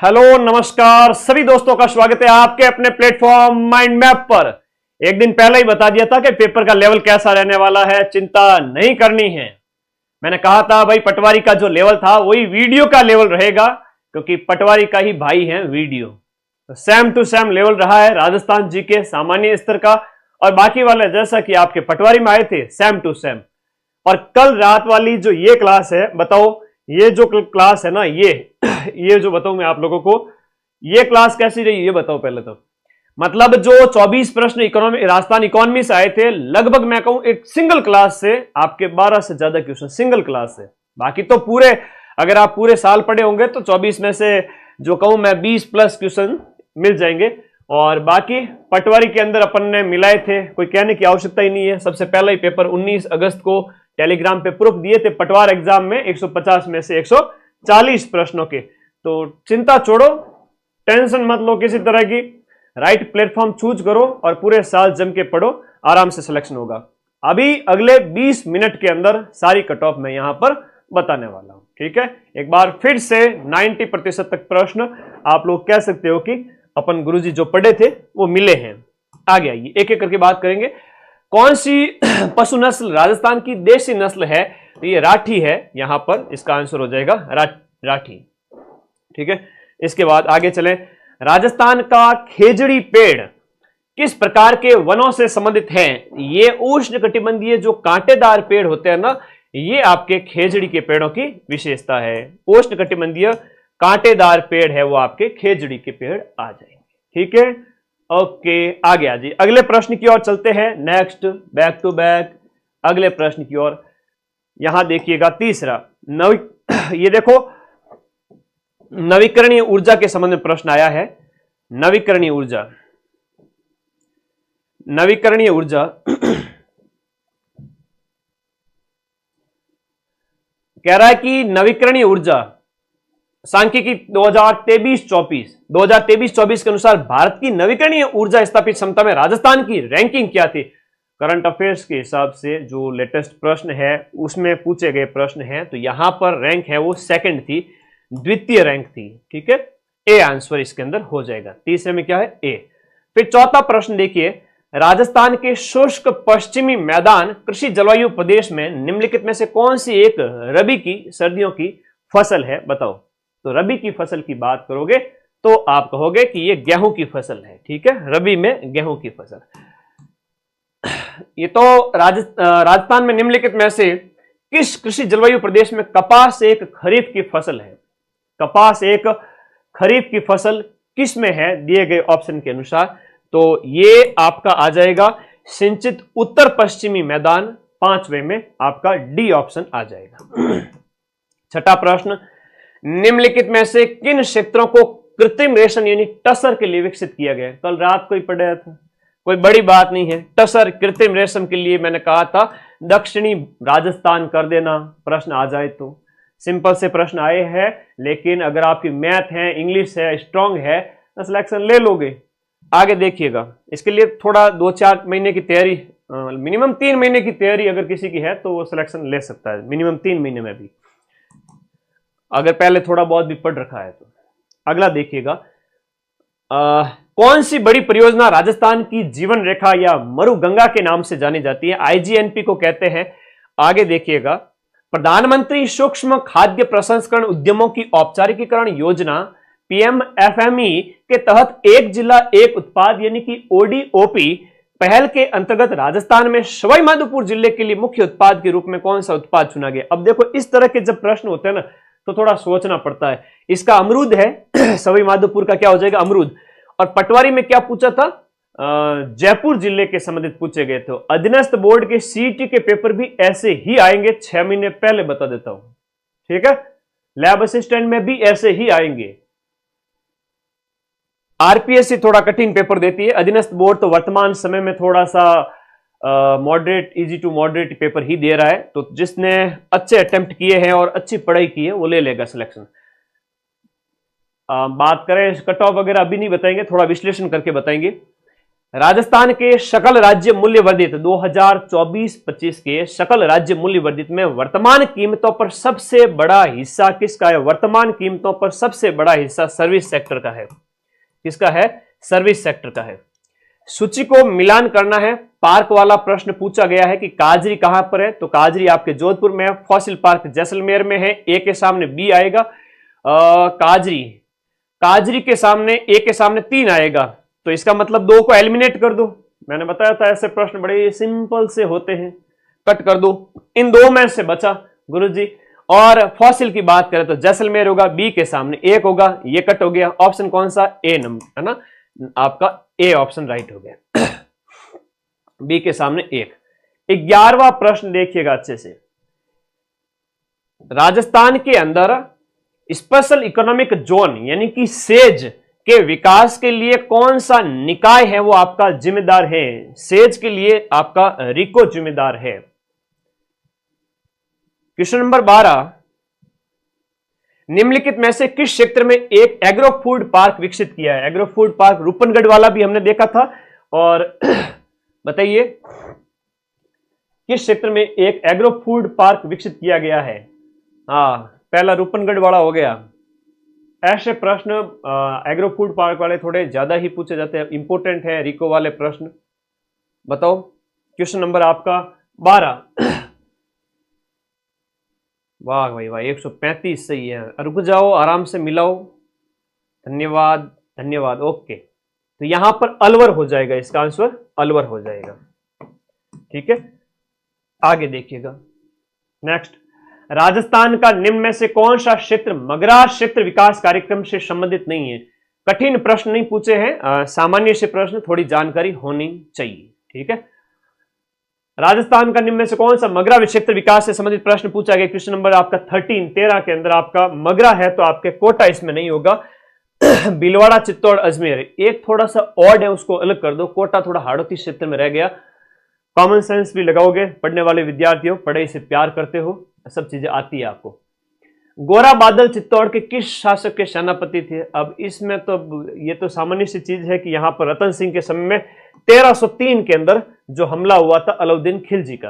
Hello नमस्कार सभी दोस्तों का स्वागत है आपके अपने प्लेटफॉर्म माइंड मैप पर। एक दिन पहले ही बता दिया था कि पेपर का लेवल कैसा रहने वाला है, चिंता नहीं करनी है। मैंने कहा था भाई पटवारी का जो लेवल था वही वीडियो का लेवल रहेगा, क्योंकि पटवारी का ही भाई है वीडियो। तो सेम टू सेम लेवल रहा है राजस्थान जी के सामान्य स्तर का, और बाकी वाले जैसा कि आपके पटवारी में आए थे सेम टू सेम। और कल रात वाली जो ये क्लास है, बताओ ये जो क्लास है ना, ये जो बताऊं मैं आप लोगों को, ये क्लास कैसी रही ये बताओ पहले तो। मतलब जो 24 प्रश्न राजस्थान इकोनॉमी से आए थे, लगभग मैं कहूं एक सिंगल क्लास से आपके 12 से ज्यादा क्वेश्चन सिंगल क्लास से। बाकी तो पूरे, अगर आप पूरे साल पढ़े होंगे तो 24 में से जो कहूं मैं 20 प्लस क्वेश्चन मिल जाएंगे। और बाकी पटवारी के अंदर अपन ने मिलाए थे, कोई कहने की आवश्यकता ही नहीं है। सबसे पहला ही पेपर 19 अगस्त को टेलीग्राम पे प्रूफ दिए थे पटवार एग्जाम में 150 में से 140 प्रश्नों के। तो चिंता छोड़ो, टेंशन मत लो किसी तरह की, राइट प्लेटफॉर्म चूज करो और पूरे साल जम के पढ़ो, आराम से सिलेक्शन होगा। अभी अगले 20 मिनट के अंदर सारी कट ऑफ मैं यहां पर बताने वाला हूं, ठीक है। एक बार फिर से 90% तक प्रश्न आप लोग कह सकते हो कि अपन गुरुजी जो पढ़े थे वो मिले हैं। आगे आइए एक एक करके बात करेंगे। कौन सी पशु नस्ल राजस्थान की देसी नस्ल है? तो ये राठी है, यहां पर इसका आंसर हो जाएगा राठी, ठीक है। इसके बाद आगे चलें। राजस्थान का खेजड़ी पेड़ किस प्रकार के वनों से संबंधित है? ये उष्णकटिबंधीय जो कांटेदार पेड़ होते हैं ना, ये आपके खेजड़ी के पेड़ों की विशेषता है। उष्णकटिबंधीय कांटेदार पेड़ है वो आपके खेजड़ी के पेड़ आ जाएंगे, ठीक है। ओके आगे आ जाइए, अगले प्रश्न की ओर चलते हैं। नेक्स्ट, बैक टू बैक अगले प्रश्न की ओर। यहां देखिएगा तीसरा, ये देखो नवीकरणीय ऊर्जा के संबंध में प्रश्न आया है। नवीकरणीय ऊर्जा कह रहा है कि नवीकरणीय ऊर्जा सांख्यिकी 2023-24 के अनुसार भारत की नवीकरणीय ऊर्जा स्थापित क्षमता में राजस्थान की रैंकिंग क्या थी? करंट अफेयर्स के हिसाब से जो लेटेस्ट प्रश्न है उसमें पूछे गए प्रश्न हैं, तो यहां पर रैंक है वो सेकंड थी, द्वितीय रैंक थी, ठीक है। ए आंसर इसके अंदर हो जाएगा। तीसरे में क्या है? ए। फिर चौथा प्रश्न देखिए, राजस्थान के शुष्क पश्चिमी मैदान कृषि जलवायु प्रदेश में निम्नलिखित में से कौन सी एक रबी की सर्दियों की फसल है? बताओ। तो रबी की फसल की बात करोगे तो आप कहोगे कि ये गेहूं की फसल है, ठीक है। रबी में गेहूं की फसल। ये तो राजस्थान में निम्नलिखित में से किस कृषि जलवायु प्रदेश में कपास एक खरीफ की फसल है? कपास एक खरीफ की फसल किस में है दिए गए ऑप्शन के अनुसार? तो ये आपका आ जाएगा सिंचित उत्तर पश्चिमी मैदान, पांचवें में आपका डी ऑप्शन आ जाएगा। छठा प्रश्न, निम्नलिखित में से किन क्षेत्रों को कृत्रिम रेशम यानी टसर के लिए विकसित किया गया? कल रात को ही पढ़ाया था, कोई बड़ी बात नहीं है। टसर कृत्रिम रेशम के लिए मैंने कहा था दक्षिणी राजस्थान कर देना, प्रश्न आ जाए तो। सिंपल से प्रश्न आए हैं, लेकिन अगर आपकी मैथ है, इंग्लिश है, स्ट्रांग है तो सिलेक्शन ले लोगे। आगे देखिएगा, इसके लिए थोड़ा 2-4 महीने की तैयारी, मिनिमम 3 महीने की तैयारी अगर किसी की है तो वो सिलेक्शन ले सकता है, मिनिमम 3 महीने में भी, अगर पहले थोड़ा बहुत भी पढ़ रखा है तो। अगला देखिएगा, कौन सी बड़ी परियोजना राजस्थान की जीवन रेखा या मरुगंगा के नाम से जानी जाती है? आईजीएनपी को कहते हैं। आगे देखिएगा, प्रधानमंत्री सूक्ष्म खाद्य प्रसंस्करण उद्यमों की औपचारिकीकरण योजना पीएमएफएमई के तहत एक जिला एक उत्पाद यानी कि ओडीओपी पहल के अंतर्गत राजस्थान में सवाई माधोपुर जिले के लिए मुख्य उत्पाद के रूप में कौन सा उत्पाद चुना गया? अब देखो इस तरह के जब प्रश्न होते हैं ना तो थोड़ा सोचना पड़ता है। इसका अमरूद है, सवाई माधोपुर का क्या हो जाएगा? अमरूद। और पटवारी में क्या पूछा था? जयपुर जिले के संबंधित पूछे गए थे। अधीनस्थ बोर्ड के सीईटी के पेपर भी ऐसे ही आएंगे, 6 महीने पहले बता देता हूं, ठीक है। लैब असिस्टेंट में भी ऐसे ही आएंगे। आरपीएससी थोड़ा कठिन पेपर देती है, अधीनस्थ बोर्ड तो वर्तमान समय में थोड़ा सा moderate, easy to moderate paper ही दे रहा है। तो जिसने अच्छे अटेम्प्ट किए हैं और अच्छी पढ़ाई की है वो ले लेगा सिलेक्शन। बात करें कट ऑफ वगैरह अभी नहीं बताएंगे, थोड़ा विश्लेषण करके बताएंगे। राजस्थान के सकल राज्य मूल्य वर्धित 2024-25 के सकल राज्य मूल्य वर्धित में वर्तमान कीमतों पर सबसे बड़ा हिस्सा किसका है? वर्तमान कीमतों पर सबसे बड़ा हिस्सा सर्विस सेक्टर का है। किसका है? सर्विस सेक्टर का है। सूची को मिलान करना है। पार्क वाला प्रश्न पूछा गया है कि काजरी कहां पर है, तो काजरी आपके जोधपुर में है। फॉसिल पार्क जैसलमेर में है। ए के सामने बी आएगा। काजरी के सामने ए के सामने 3 आएगा, तो इसका मतलब 2 को एलिमिनेट कर दो। मैंने बताया था ऐसे प्रश्न बड़े सिंपल से होते हैं, कट कर दो। इन 2 में से बचा गुरुजी। और फॉसिल की बात करें तो जैसलमेर होगा, बी के सामने 1 होगा, ये कट हो गया। ऑप्शन कौन सा? ए नंबर, है ना, आपका ए ऑप्शन राइट हो गया। बी के सामने 1। 11वां प्रश्न देखिएगा अच्छे से। राजस्थान के अंदर स्पेशल इकोनॉमिक जोन यानी कि सेज के विकास के लिए कौन सा निकाय है वो आपका जिम्मेदार है? सेज के लिए आपका रिको जिम्मेदार है। क्वेश्चन नंबर 12, निम्नलिखित में से किस क्षेत्र में एक एग्रो फूड पार्क विकसित किया है? एग्रो फूड पार्क रूपनगढ़ वाला भी हमने देखा था। और बताइए किस क्षेत्र में एक एग्रो फूड पार्क विकसित किया गया है? हाँ, पहला रूपनगढ़ वाला हो गया। ऐसे प्रश्न एग्रो फूड पार्क वाले थोड़े ज्यादा ही पूछे जाते हैं, इंपॉर्टेंट है रिको वाले प्रश्न। बताओ क्वेश्चन नंबर आपका 12। वाह भाई वाह, 135 सही है। रुक जाओ, आराम से मिलाओ। धन्यवाद धन्यवाद। ओके, तो यहां पर अलवर हो जाएगा, इसका आंसर अलवर हो जाएगा। ठीक है, आगे देखिएगा। नेक्स्ट, राजस्थान का निम्न में से कौन सा क्षेत्र मगरा क्षेत्र विकास कार्यक्रम से संबंधित नहीं है? कठिन प्रश्न नहीं पूछे हैं, सामान्य से प्रश्न, थोड़ी जानकारी होनी चाहिए। ठीक है, राजस्थान का निम्न में से कौन सा मगरा क्षेत्र विकास से संबंधित प्रश्न पूछा गया? क्वेश्चन नंबर आपका 13 के अंदर आपका मगरा है, तो आपके कोटा इसमें नहीं होगा। भीलवाड़ा, चित्तौड़, अजमेर एक थोड़ा सा ऑड है, उसको अलग कर दो। कोटा थोड़ा हाड़ौती क्षेत्र में रह गया। कॉमन सेंस भी लगाओगे, पढ़ने वाले विद्यार्थियों, पढ़ाई से प्यार करते हो, सब चीजें आती है आपको। गोरा बादल चित्तौड़ के किस शासक के सेनापति थे? अब इसमें तो ये तो सामान्य सी चीज है कि यहां पर रतन सिंह के समय में 1303 के अंदर जो हमला हुआ था अलाउद्दीन खिलजी का।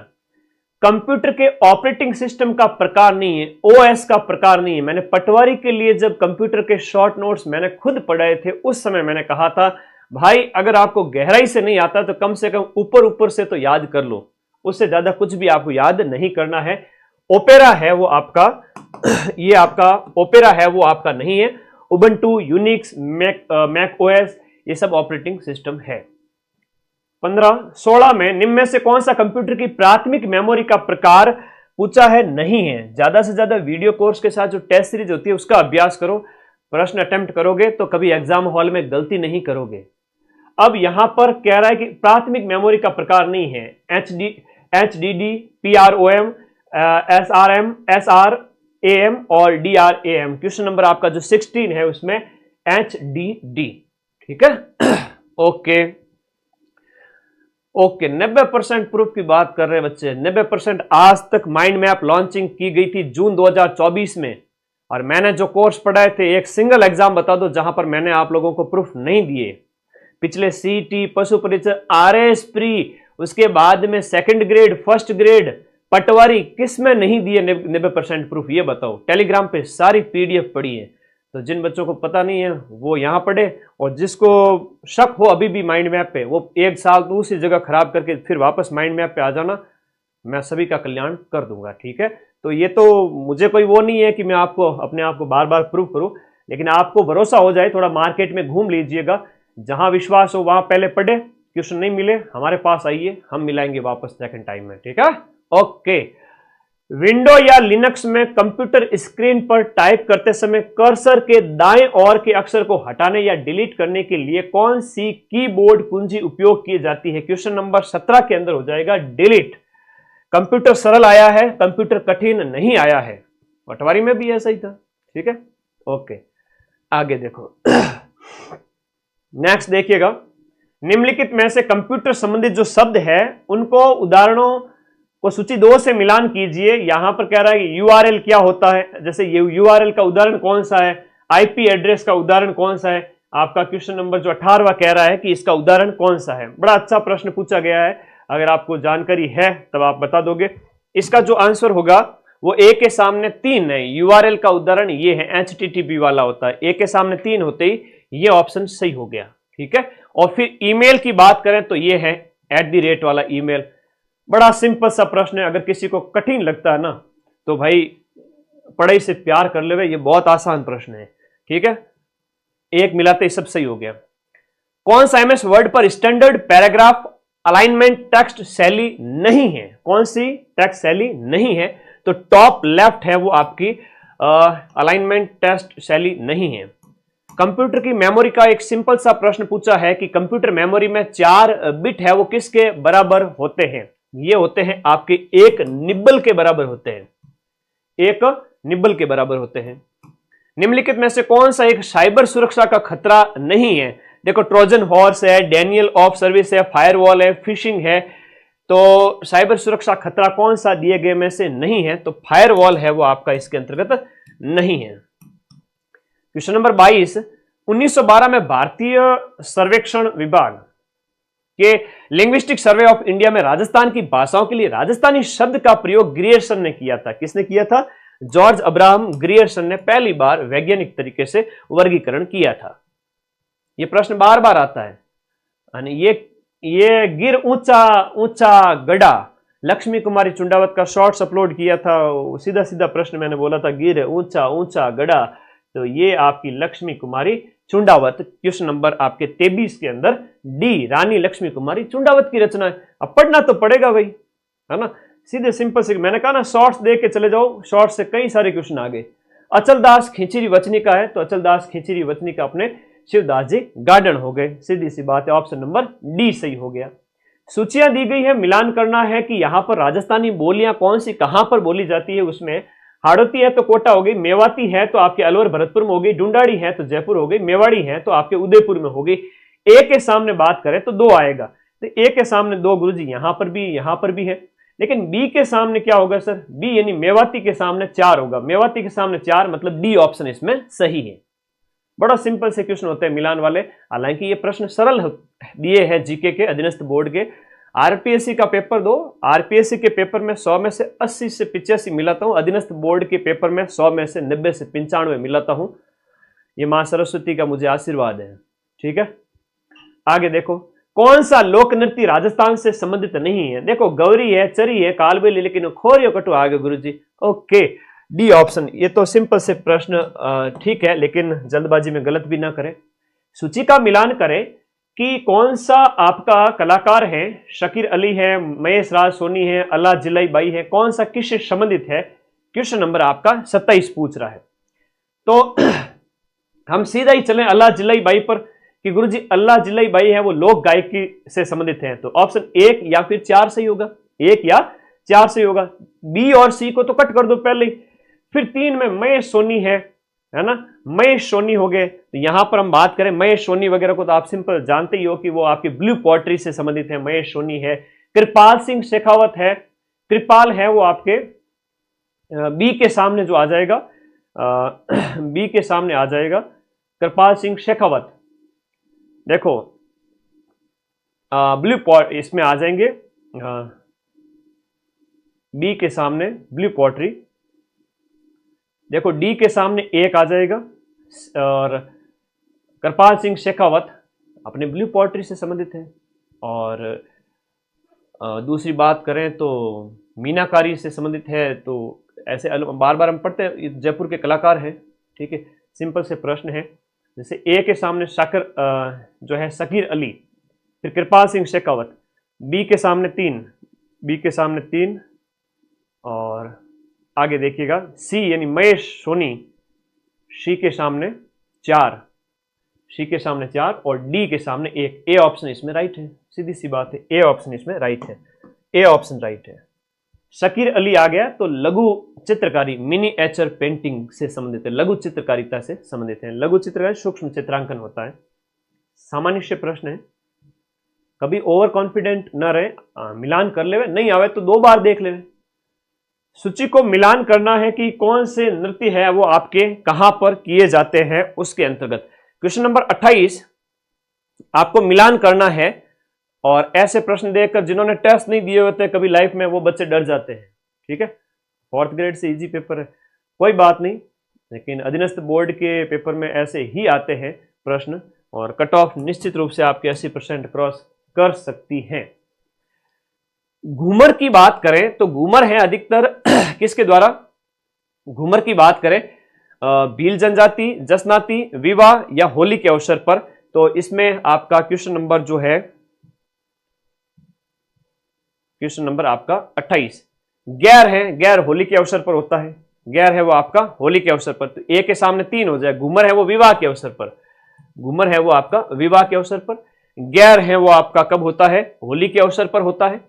कंप्यूटर के ऑपरेटिंग सिस्टम का प्रकार नहीं है, ओएस का प्रकार नहीं है। मैंने पटवारी के लिए जब कंप्यूटर के शॉर्ट नोट्स मैंने खुद पढ़ाए थे, उस समय मैंने कहा था भाई अगर आपको गहराई से नहीं आता तो कम से कम ऊपर ऊपर से तो याद कर लो, उससे ज्यादा कुछ भी आपको याद नहीं करना है। ओपेरा है वो आपका, ये आपका ओपेरा है वो आपका नहीं है। उबंटू, यूनिक्स, मैक ओएस, ये सब ऑपरेटिंग सिस्टम है। 15-16 में निम्न में से कौन सा कंप्यूटर की प्राथमिक मेमोरी का प्रकार पूछा है? नहीं है। ज्यादा से ज्यादा वीडियो कोर्स के साथ जो टेस्ट सीरीज होती है उसका अभ्यास करो, प्रश्न अटेम्प्ट करोगे तो कभी एग्जाम हॉल में गलती नहीं करोगे। अब यहां पर कह रहा है कि प्राथमिक मेमोरी का प्रकार नहीं है। HDD, PROM, SRM, SRAM और DRAM। क्वेश्चन नंबर आपका जो 16 है उसमें HDD। ठीक है, ओके ओके। 90% प्रूफ की बात कर रहे हैं बच्चे। 90% आज तक माइंड मैप लॉन्चिंग की गई थी जून 2024 में, और मैंने जो कोर्स पढ़ाए थे, एक सिंगल एग्जाम बता दो जहां पर मैंने आप लोगों को प्रूफ नहीं दिए। पिछले सीटी, पशु परिचय, RS प्री, उसके बाद में सेकंड ग्रेड, फर्स्ट ग्रेड, पटवारी, किस में नहीं दिए 90% प्रूफ? ये बताओ। टेलीग्राम पे सारी PDF पड़ी है, तो जिन बच्चों को पता नहीं है वो यहां पढ़े, और जिसको शक हो अभी भी माइंड मैप पे, वो 1 साल तो उसी जगह खराब करके फिर वापस माइंड मैप पे आ जाना, मैं सभी का कल्याण कर दूंगा। ठीक है, तो ये तो मुझे कोई वो नहीं है कि मैं आपको अपने आप को बार बार प्रूव करूं, लेकिन आपको भरोसा हो जाए, थोड़ा मार्केट में घूम लीजिएगा, जहां विश्वास हो वहां पहले पढ़े। क्वेश्चन नहीं मिले हमारे पास आइए, हम मिलाएंगे वापस सेकंड टाइम में। ठीक है, ओके। विंडो या लिनक्स में कंप्यूटर स्क्रीन पर टाइप करते समय कर्सर के दाएं ओर के अक्षर को हटाने या डिलीट करने के लिए कौन सी कीबोर्ड कुंजी उपयोग की जाती है? क्वेश्चन नंबर 17 के अंदर हो जाएगा डिलीट। कंप्यूटर सरल आया है, कंप्यूटर कठिन नहीं आया है। पटवारी में भी ऐसा ही था। ठीक है, ओके, आगे देखो। नेक्स्ट देखिएगा, निम्नलिखित में से कंप्यूटर संबंधित जो शब्द है उनको उदाहरणों को सूची 2 से मिलान कीजिए। यहां पर कह रहा है कि URL क्या होता है, जैसे URL का उदाहरण कौन सा है, IP एड्रेस का उदाहरण कौन सा है, आपका क्वेश्चन नंबर जो 18वां कह रहा है कि इसका उदाहरण कौन सा है। बड़ा अच्छा प्रश्न पूछा गया है, अगर आपको जानकारी है तब आप बता दोगे। इसका जो आंसर होगा वो ए के सामने 3 है। यूआरएल का उदाहरण ये है, HTTP वाला होता है। ए के सामने 3 होते ही ये ऑप्शन सही हो गया, ठीक है। और फिर ईमेल की बात करें तो ये है @ वाला ईमेल। बड़ा सिंपल सा प्रश्न है, अगर किसी को कठिन लगता है ना तो भाई पढ़ाई से प्यार कर ले, ये बहुत आसान प्रश्न है, ठीक है। एक मिलाते ही सब सही हो गया। कौन सा MS वर्ड पर स्टैंडर्ड पैराग्राफ अलाइनमेंट टेक्स्ट शैली नहीं है? कौन सी टेक्स्ट शैली नहीं है? तो टॉप लेफ्ट है वो आपकी अलाइनमेंट टेक्स्ट शैली नहीं है। कंप्यूटर की मेमोरी का एक सिंपल सा प्रश्न पूछा है कि कंप्यूटर मेमोरी में 4 बिट है वो किसके बराबर होते हैं? ये होते हैं आपके 1 निब्बल के बराबर होते हैं, 1 निब्बल के बराबर होते हैं। निम्नलिखित में से कौन सा एक साइबर सुरक्षा का खतरा नहीं है? देखो, ट्रोजन हॉर्स है, डेनियल ऑफ सर्विस है, फायरवॉल है, फिशिंग है। तो साइबर सुरक्षा खतरा कौन सा दिए गए में से नहीं है? तो फायरवॉल है वो आपका इसके अंतर्गत नहीं है। क्वेश्चन नंबर 22, 1912 में भारतीय सर्वेक्षण विभाग के लिंग्विस्टिक सर्वे ऑफ इंडिया में राजस्थान की भाषाओं के लिए राजस्थानी शब्द का प्रयोग ग्रियर्सन ने किया था। किसने किया था? जॉर्ज अब्राहम ग्रियर्सन ने पहली बार वैज्ञानिक तरीके से वर्गीकरण किया था। यह प्रश्न बार बार आता है। ये गिर ऊंचा ऊंचा गड़ा, लक्ष्मी कुमारी चुंडावत का शॉर्ट्स अपलोड किया था। सीधा सीधा प्रश्न मैंने बोला था, गिर ऊंचा ऊंचा गड़ा, तो ये आपकी लक्ष्मी कुमारी चुंडावत। क्वेश्चन नंबर आपके 23 के अंदर डी, रानी लक्ष्मी कुमारी चुंडावत की रचना है। अब पढ़ना तो पड़ेगा भाई, है ना। सीधे सिंपल से मैंने कहा ना, शॉर्ट्स देख के चले जाओ, शॉर्ट्स से कई सारे क्वेश्चन आ गए। अचलदास खिचड़ी वचनिका है, तो अचलदास खिचड़ी वचनिका अपने शिवदास जी गार्डन हो गए। सीधी सी बात है, ऑप्शन नंबर डी सही हो गया। सूचियां दी गई है, मिलान करना है कि यहां पर राजस्थानी बोलियां कौन सी कहां पर बोली जाती है। उसमें हाड़ौती है तो कोटा हो गई, मेवाती है तो आपके अलवर भरतपुर में हो गई, डुंडाड़ी है तो जयपुर हो गई, मेवाड़ी है तो आपके उदयपुर में हो गई। ए के सामने बात करें तो 2 आएगा, तो ए के सामने 2 गुरुजी यहां पर भी है। लेकिन बी के सामने क्या होगा सर? बी यानी मेवाती के सामने 4 होगा। मेवाती के सामने 4 मतलब डी ऑप्शन इसमें सही है। बड़ा सिंपल से क्वेश्चन होते हैं मिलान वाले। हालांकि ये प्रश्न सरल दिए हैं जीके के, अधीनस्थ बोर्ड के। आरपीएससी का पेपर दो, आरपीएससी के पेपर में 100 में से 80 से 85 मिलाता हूं, अधीनस्थ बोर्ड के पेपर में 100 में से 90 से 95 मिलाता हूं। ये मां सरस्वती का मुझे आशीर्वाद है, ठीक है। आगे देखो, कौन सा लोक नृत्य राजस्थान से संबंधित नहीं है? देखो, गौरी है, चरी है, कालबेली, लेकिन खोरियो कटु आगे गुरुजी। Okay, D option. ये तो सिंपल से प्रश्न ठीक है, लेकिन जल्दबाजी में गलत भी ना करें। सूची का मिलान करें कि कौन सा आपका कलाकार है। शकीर अली है, महेश राज सोनी है, अल्लाह जिलाई बाई है, कौन सा किससे संबंधित है? क्वेश्चन नंबर आपका 27 पूछ रहा है। तो हम सीधा ही चलें अल्लाह जिलाई बाई पर कि गुरुजी अल्लाह जिलाई बाई है वो लोक गायकी से संबंधित है। तो ऑप्शन 1 या फिर 4 सही होगा, 1 या 4 सही होगा। बी और सी को तो कट कर दो पहले ही। फिर 3 में महेश सोनी है ना, महेश सोनी हो गए। तो यहां पर हम बात करें महेश सोनी वगैरह को तो आप सिंपल जानते ही हो कि वो आपकी ब्लू पोएट्री से संबंधित है। महेश सोनी है, कृपाल सिंह शेखावत है, कृपाल है वो आपके बी के सामने जो आ जाएगा, बी के सामने आ जाएगा कृपाल सिंह शेखावत। देखो ब्लू पॉट इसमें आ जाएंगे, बी के सामने ब्लू पोएट्री। देखो डी के सामने 1 आ जाएगा और कृपाल सिंह शेखावत अपने ब्लू पोएट्री से संबंधित है। और दूसरी बात करें तो मीनाकारी से संबंधित है। तो ऐसे बार बार हम पढ़ते हैं, जयपुर के कलाकार हैं, ठीक है। सिंपल से प्रश्न है, जैसे ए के सामने शाकिर जो है शकीर अली, फिर कृपाल सिंह शेखावत, बी के सामने 3, बी के सामने 3 और आगे देखिएगा सी यानी महेश सोनी, सी के सामने 4, सी के सामने 4 और डी के सामने 1। ए ऑप्शन इसमें राइट है, सीधी सी बात है, ए ऑप्शन इसमें राइट है, ए ऑप्शन राइट है। शकीर अली आ गया तो लघु चित्रकारी मिनीएचर पेंटिंग से संबंधित है, लघु चित्रकारिता से संबंधित है। लघु चित्रकारी सूक्ष्म चित्रांकन होता है। सामान्य से प्रश्न है, कभी ओवर कॉन्फिडेंट न रहे, मिलान कर ले, नहीं आवे तो 2 बार देख ले। सूची को मिलान करना है कि कौन से नृत्य है वो आपके कहां पर किए जाते हैं उसके अंतर्गत। क्वेश्चन नंबर 28 आपको मिलान करना है, और ऐसे प्रश्न देखकर जिन्होंने टेस्ट नहीं दिए होते कभी लाइफ में, वो बच्चे डर जाते हैं। ठीक है, 4th ग्रेड से इजी पेपर है, कोई बात नहीं, लेकिन अधीनस्थ बोर्ड के पेपर में ऐसे ही आते हैं प्रश्न, और कट ऑफ निश्चित रूप से आपके 80% क्रॉस कर सकती हैं। घूमर की बात करें तो घूमर है अधिकतर किसके द्वारा, घूमर की बात करें भील जनजाति, जसनाती, विवाह या होली के अवसर पर, तो इसमें आपका क्वेश्चन नंबर जो है, क्वेश्चन नंबर आपका 28 गैर है, गैर होली के अवसर पर होता है, गैर है वो आपका होली के अवसर पर, तो ए के सामने 3 हो जाए, घूमर है वो विवाह के अवसर पर, घूमर है वो आपका विवाह के अवसर पर, गैर है वो आपका कब होता है, होली के अवसर पर होता है।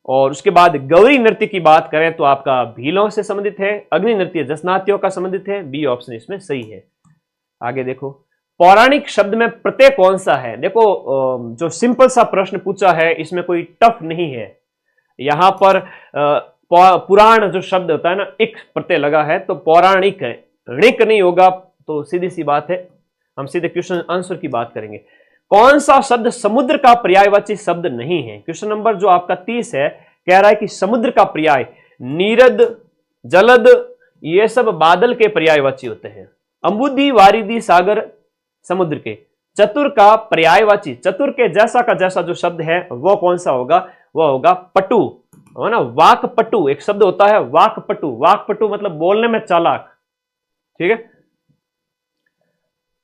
और उसके बाद गौरी नृत्य की बात करें तो आपका भीलों से संबंधित है, अग्नि नृत्य जसनातियों का संबंधित है, बी ऑप्शन इसमें सही है। आगे देखो, पौराणिक शब्द में प्रत्यय कौन सा है। देखो जो सिंपल सा प्रश्न पूछा है, इसमें कोई टफ नहीं है। यहां पर पुराण जो शब्द होता है ना, इक प्रत्यय लगा है, तो पौराणिक है, ऋक नहीं होगा, तो सीधी सी बात है, हम सीधे क्वेश्चन आंसर की बात करेंगे। कौन सा शब्द समुद्र का पर्यायवाची शब्द नहीं है। क्वेश्चन नंबर जो आपका 30 है, कह रहा है कि समुद्र का पर्याय नीरद, जलद, ये सब बादल के पर्यायवाची होते हैं। अंबुदी, वारिदी, सागर समुद्र के। चतुर का पर्यायवाची, चतुर के जैसा का जैसा जो शब्द है वो कौन सा होगा, वो होगा पटु, है ना, वाक पटु एक शब्द होता है, वाक पटु, वाक पटु मतलब बोलने में चालाक। ठीक है,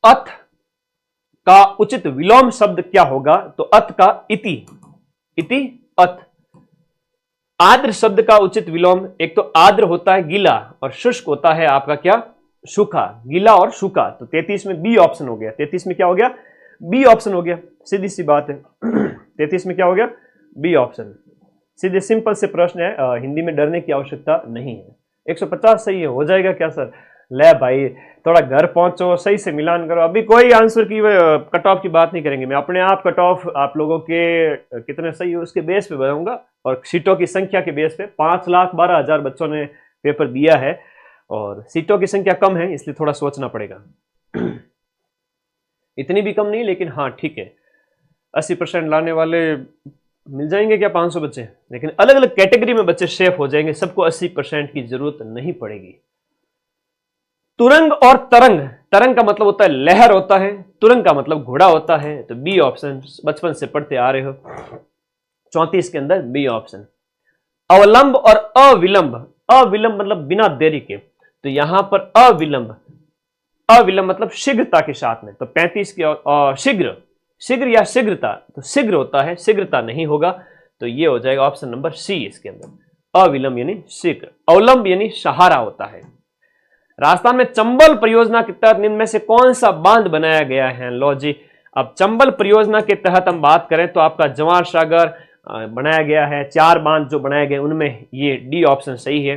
अथ का उचित विलोम शब्द क्या होगा, तो अथ का इति, इति अथ। आर्द्र शब्द का उचित विलोम, एक तो आर्द्र होता है गीला, और शुष्क होता है आपका क्या, सूखा, गीला और सूखा, तो 33 में बी ऑप्शन हो गया। 33 में क्या हो गया, बी ऑप्शन हो गया, सीधी सी बात है। 33 में क्या हो गया, बी ऑप्शन। सीधे सिंपल से प्रश्न है, हिंदी में डरने की आवश्यकता नहीं है। 150 सही है, हो जाएगा क्या सर, ले भाई थोड़ा घर पहुंचो, सही से मिलान करो। अभी कोई आंसर की कट ऑफ की बात नहीं करेंगे, मैं अपने आप कट ऑफ आप लोगों के कितने सही है उसके बेस पे बताऊंगा, और सीटों की संख्या के बेस पे। 5,12,000 बच्चों ने पेपर दिया है, और सीटों की संख्या कम है, इसलिए थोड़ा सोचना पड़ेगा। इतनी भी कम नहीं, लेकिन हाँ ठीक है, 80% लाने वाले मिल जाएंगे क्या 500 बच्चे, लेकिन अलग अलग कैटेगरी में बच्चे शेफ हो जाएंगे, सबको 80% की जरूरत नहीं पड़ेगी। तुरंग और तरंग, तरंग का मतलब होता है लहर होता है, तुरंग का मतलब घोड़ा होता है, तो बी ऑप्शन बचपन से पढ़ते आ रहे हो। 34 के अंदर बी ऑप्शन। अवलंब और अविलंब, अविलंब मतलब बिना देरी के, तो यहां पर अविलंब, अविलंब मतलब शीघ्रता के साथ में, तो 35 के शीघ्र, शीघ्र या शीघ्रता, तो शीघ्र होता है, शीघ्रता नहीं होगा, तो ये हो जाएगा ऑप्शन नंबर सी इसके अंदर। अविलंब यानी शीघ्र, अवलंब यानी सहारा होता है। राजस्थान में चंबल परियोजना के तहत निम्न में से कौन सा बांध बनाया गया है, लो जी। अब चंबल परियोजना के तहत हम बात करें तो आपका जवाहर सागर बनाया गया है, 4 बांध जो बनाए गए उनमें ये डी ऑप्शन सही है।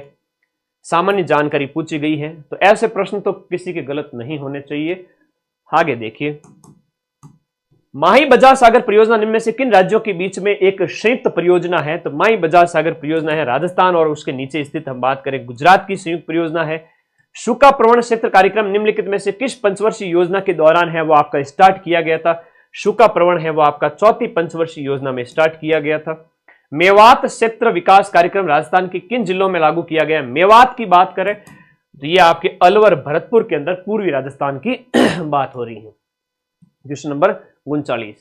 सामान्य जानकारी पूछी गई है, तो ऐसे प्रश्न तो किसी के गलत नहीं होने चाहिए। आगे देखिए, माही बजाज सागर परियोजना निम्न में से किन राज्यों के बीच में एक संयुक्त परियोजना है, तो माही बजाज सागर परियोजना है राजस्थान और उसके नीचे स्थित हम बात करें गुजरात की संयुक्त परियोजना है। शुका प्रवण क्षेत्र कार्यक्रम निम्नलिखित में से किस पंचवर्षीय योजना के दौरान है, वो आपका स्टार्ट किया गया था। शुका प्रवण है वो आपका 4थी पंचवर्षीय योजना में स्टार्ट किया गया था। मेवात क्षेत्र विकास कार्यक्रम राजस्थान के किन जिलों में लागू किया गया। मेवात की बात करें तो ये आपके अलवर भरतपुर के अंदर पूर्वी राजस्थान की बात हो रही है। क्वेश्चन नंबर 39,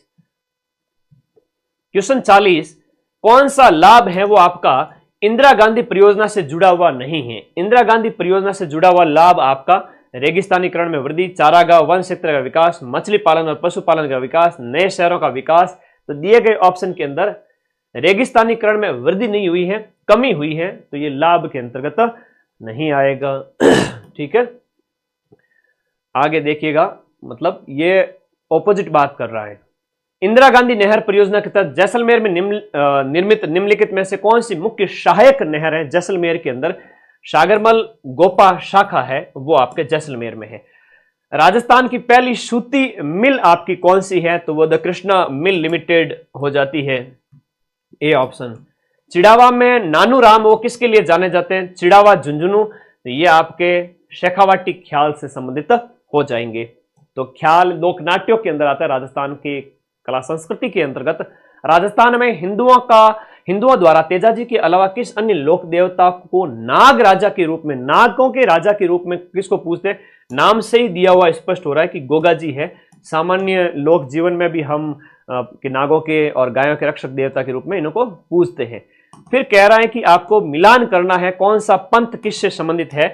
क्वेश्चन 40, कौन सा लाभ है वो आपका इंदिरा गांधी परियोजना से जुड़ा हुआ नहीं है। इंदिरा गांधी परियोजना से जुड़ा हुआ लाभ आपका रेगिस्तानीकरण में वृद्धि, चारागाह, वन क्षेत्र का विकास, मछली पालन और पशुपालन का विकास, नए शहरों का विकास। तो दिए गए ऑप्शन के अंदर रेगिस्तानीकरण में वृद्धि नहीं हुई है, कमी हुई है, तो ये लाभ के अंतर्गत नहीं आएगा। ठीक है, आगे देखिएगा, मतलब ये ऑपोजिट बात कर रहा है। इंदिरा गांधी नहर परियोजना के तहत जैसलमेर में निर्मित निम्नलिखित में से कौन सी मुख्य सहायक नहर है। जैसलमेर के अंदर सागरमल गोपा शाखा है, वो आपके जैसलमेर में है। राजस्थान की पहली सूती मिल आपकी कौन सी है, तो वो द कृष्णा मिल लिमिटेड हो जाती है, ए ऑप्शन। चिड़ावा में नानू राम वो किसके लिए जाने जाते हैं, चिड़ावा झुंझुनू, तो ये आपके शेखावाटी ख्याल से संबंधित हो जाएंगे। तो ख्याल लोक नाट्यों के अंदर आता है, राजस्थान के कला संस्कृति के अंतर्गत। राजस्थान में हिंदुओं द्वारा तेजाजी के अलावा किस अन्य लोक देवता को नाग राजा के रूप में, नागों के राजा के रूप में किसको पूछते हैं? नाम से ही दिया हुआ स्पष्ट हो रहा है कि गोगा जी है। सामान्य लोक जीवन में भी हम कि नागों के और गायों के रक्षक देवता के रूप में इनको पूछते हैं। फिर कह रहा है कि आपको मिलान करना है, कौन सा पंथ किससे संबंधित है।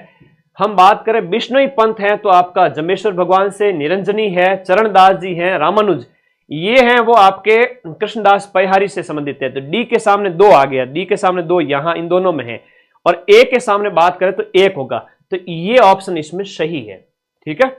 हम बात करें विष्णुई पंथ है तो आपका जम्बेश्वर भगवान से, निरंजनी है, चरणदास जी हैं, रामानुज, ये हैं वो आपके कृष्णदास पैहारी से संबंधित है। तो डी के सामने 2 आ गया, डी के सामने 2 यहां इन दोनों में है, और ए के सामने बात करें तो 1 होगा, तो ये ऑप्शन इसमें सही है। ठीक है।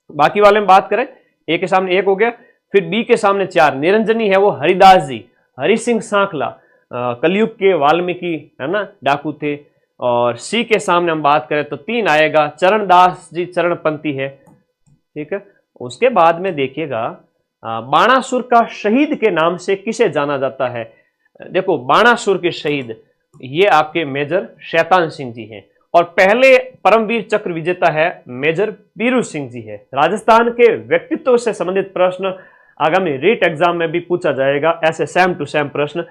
बाकी वाले में बात करें, ए के सामने 1 हो गया, फिर बी के सामने 4, निरंजनी है वो हरिदास जी, हरि सिंह सांखला, कलयुग के वाल्मीकि है ना, डाकू थे। और सी के सामने हम बात करें तो 3 आएगा, चरणदास जी चरणपंथी है। ठीक है। उसके बाद में देखिएगा बाणासुर का शहीद के नाम से किसे जाना जाता है। देखो बाणासुर के शहीद ये आपके मेजर शैतान सिंह जी हैं, और पहले परमवीर चक्र विजेता है मेजर बीरू सिंह जी है। राजस्थान के व्यक्तित्व से संबंधित प्रश्न आगामी रीट एग्जाम में भी पूछा जाएगा, ऐसे सेम टू सेम प्रश्न।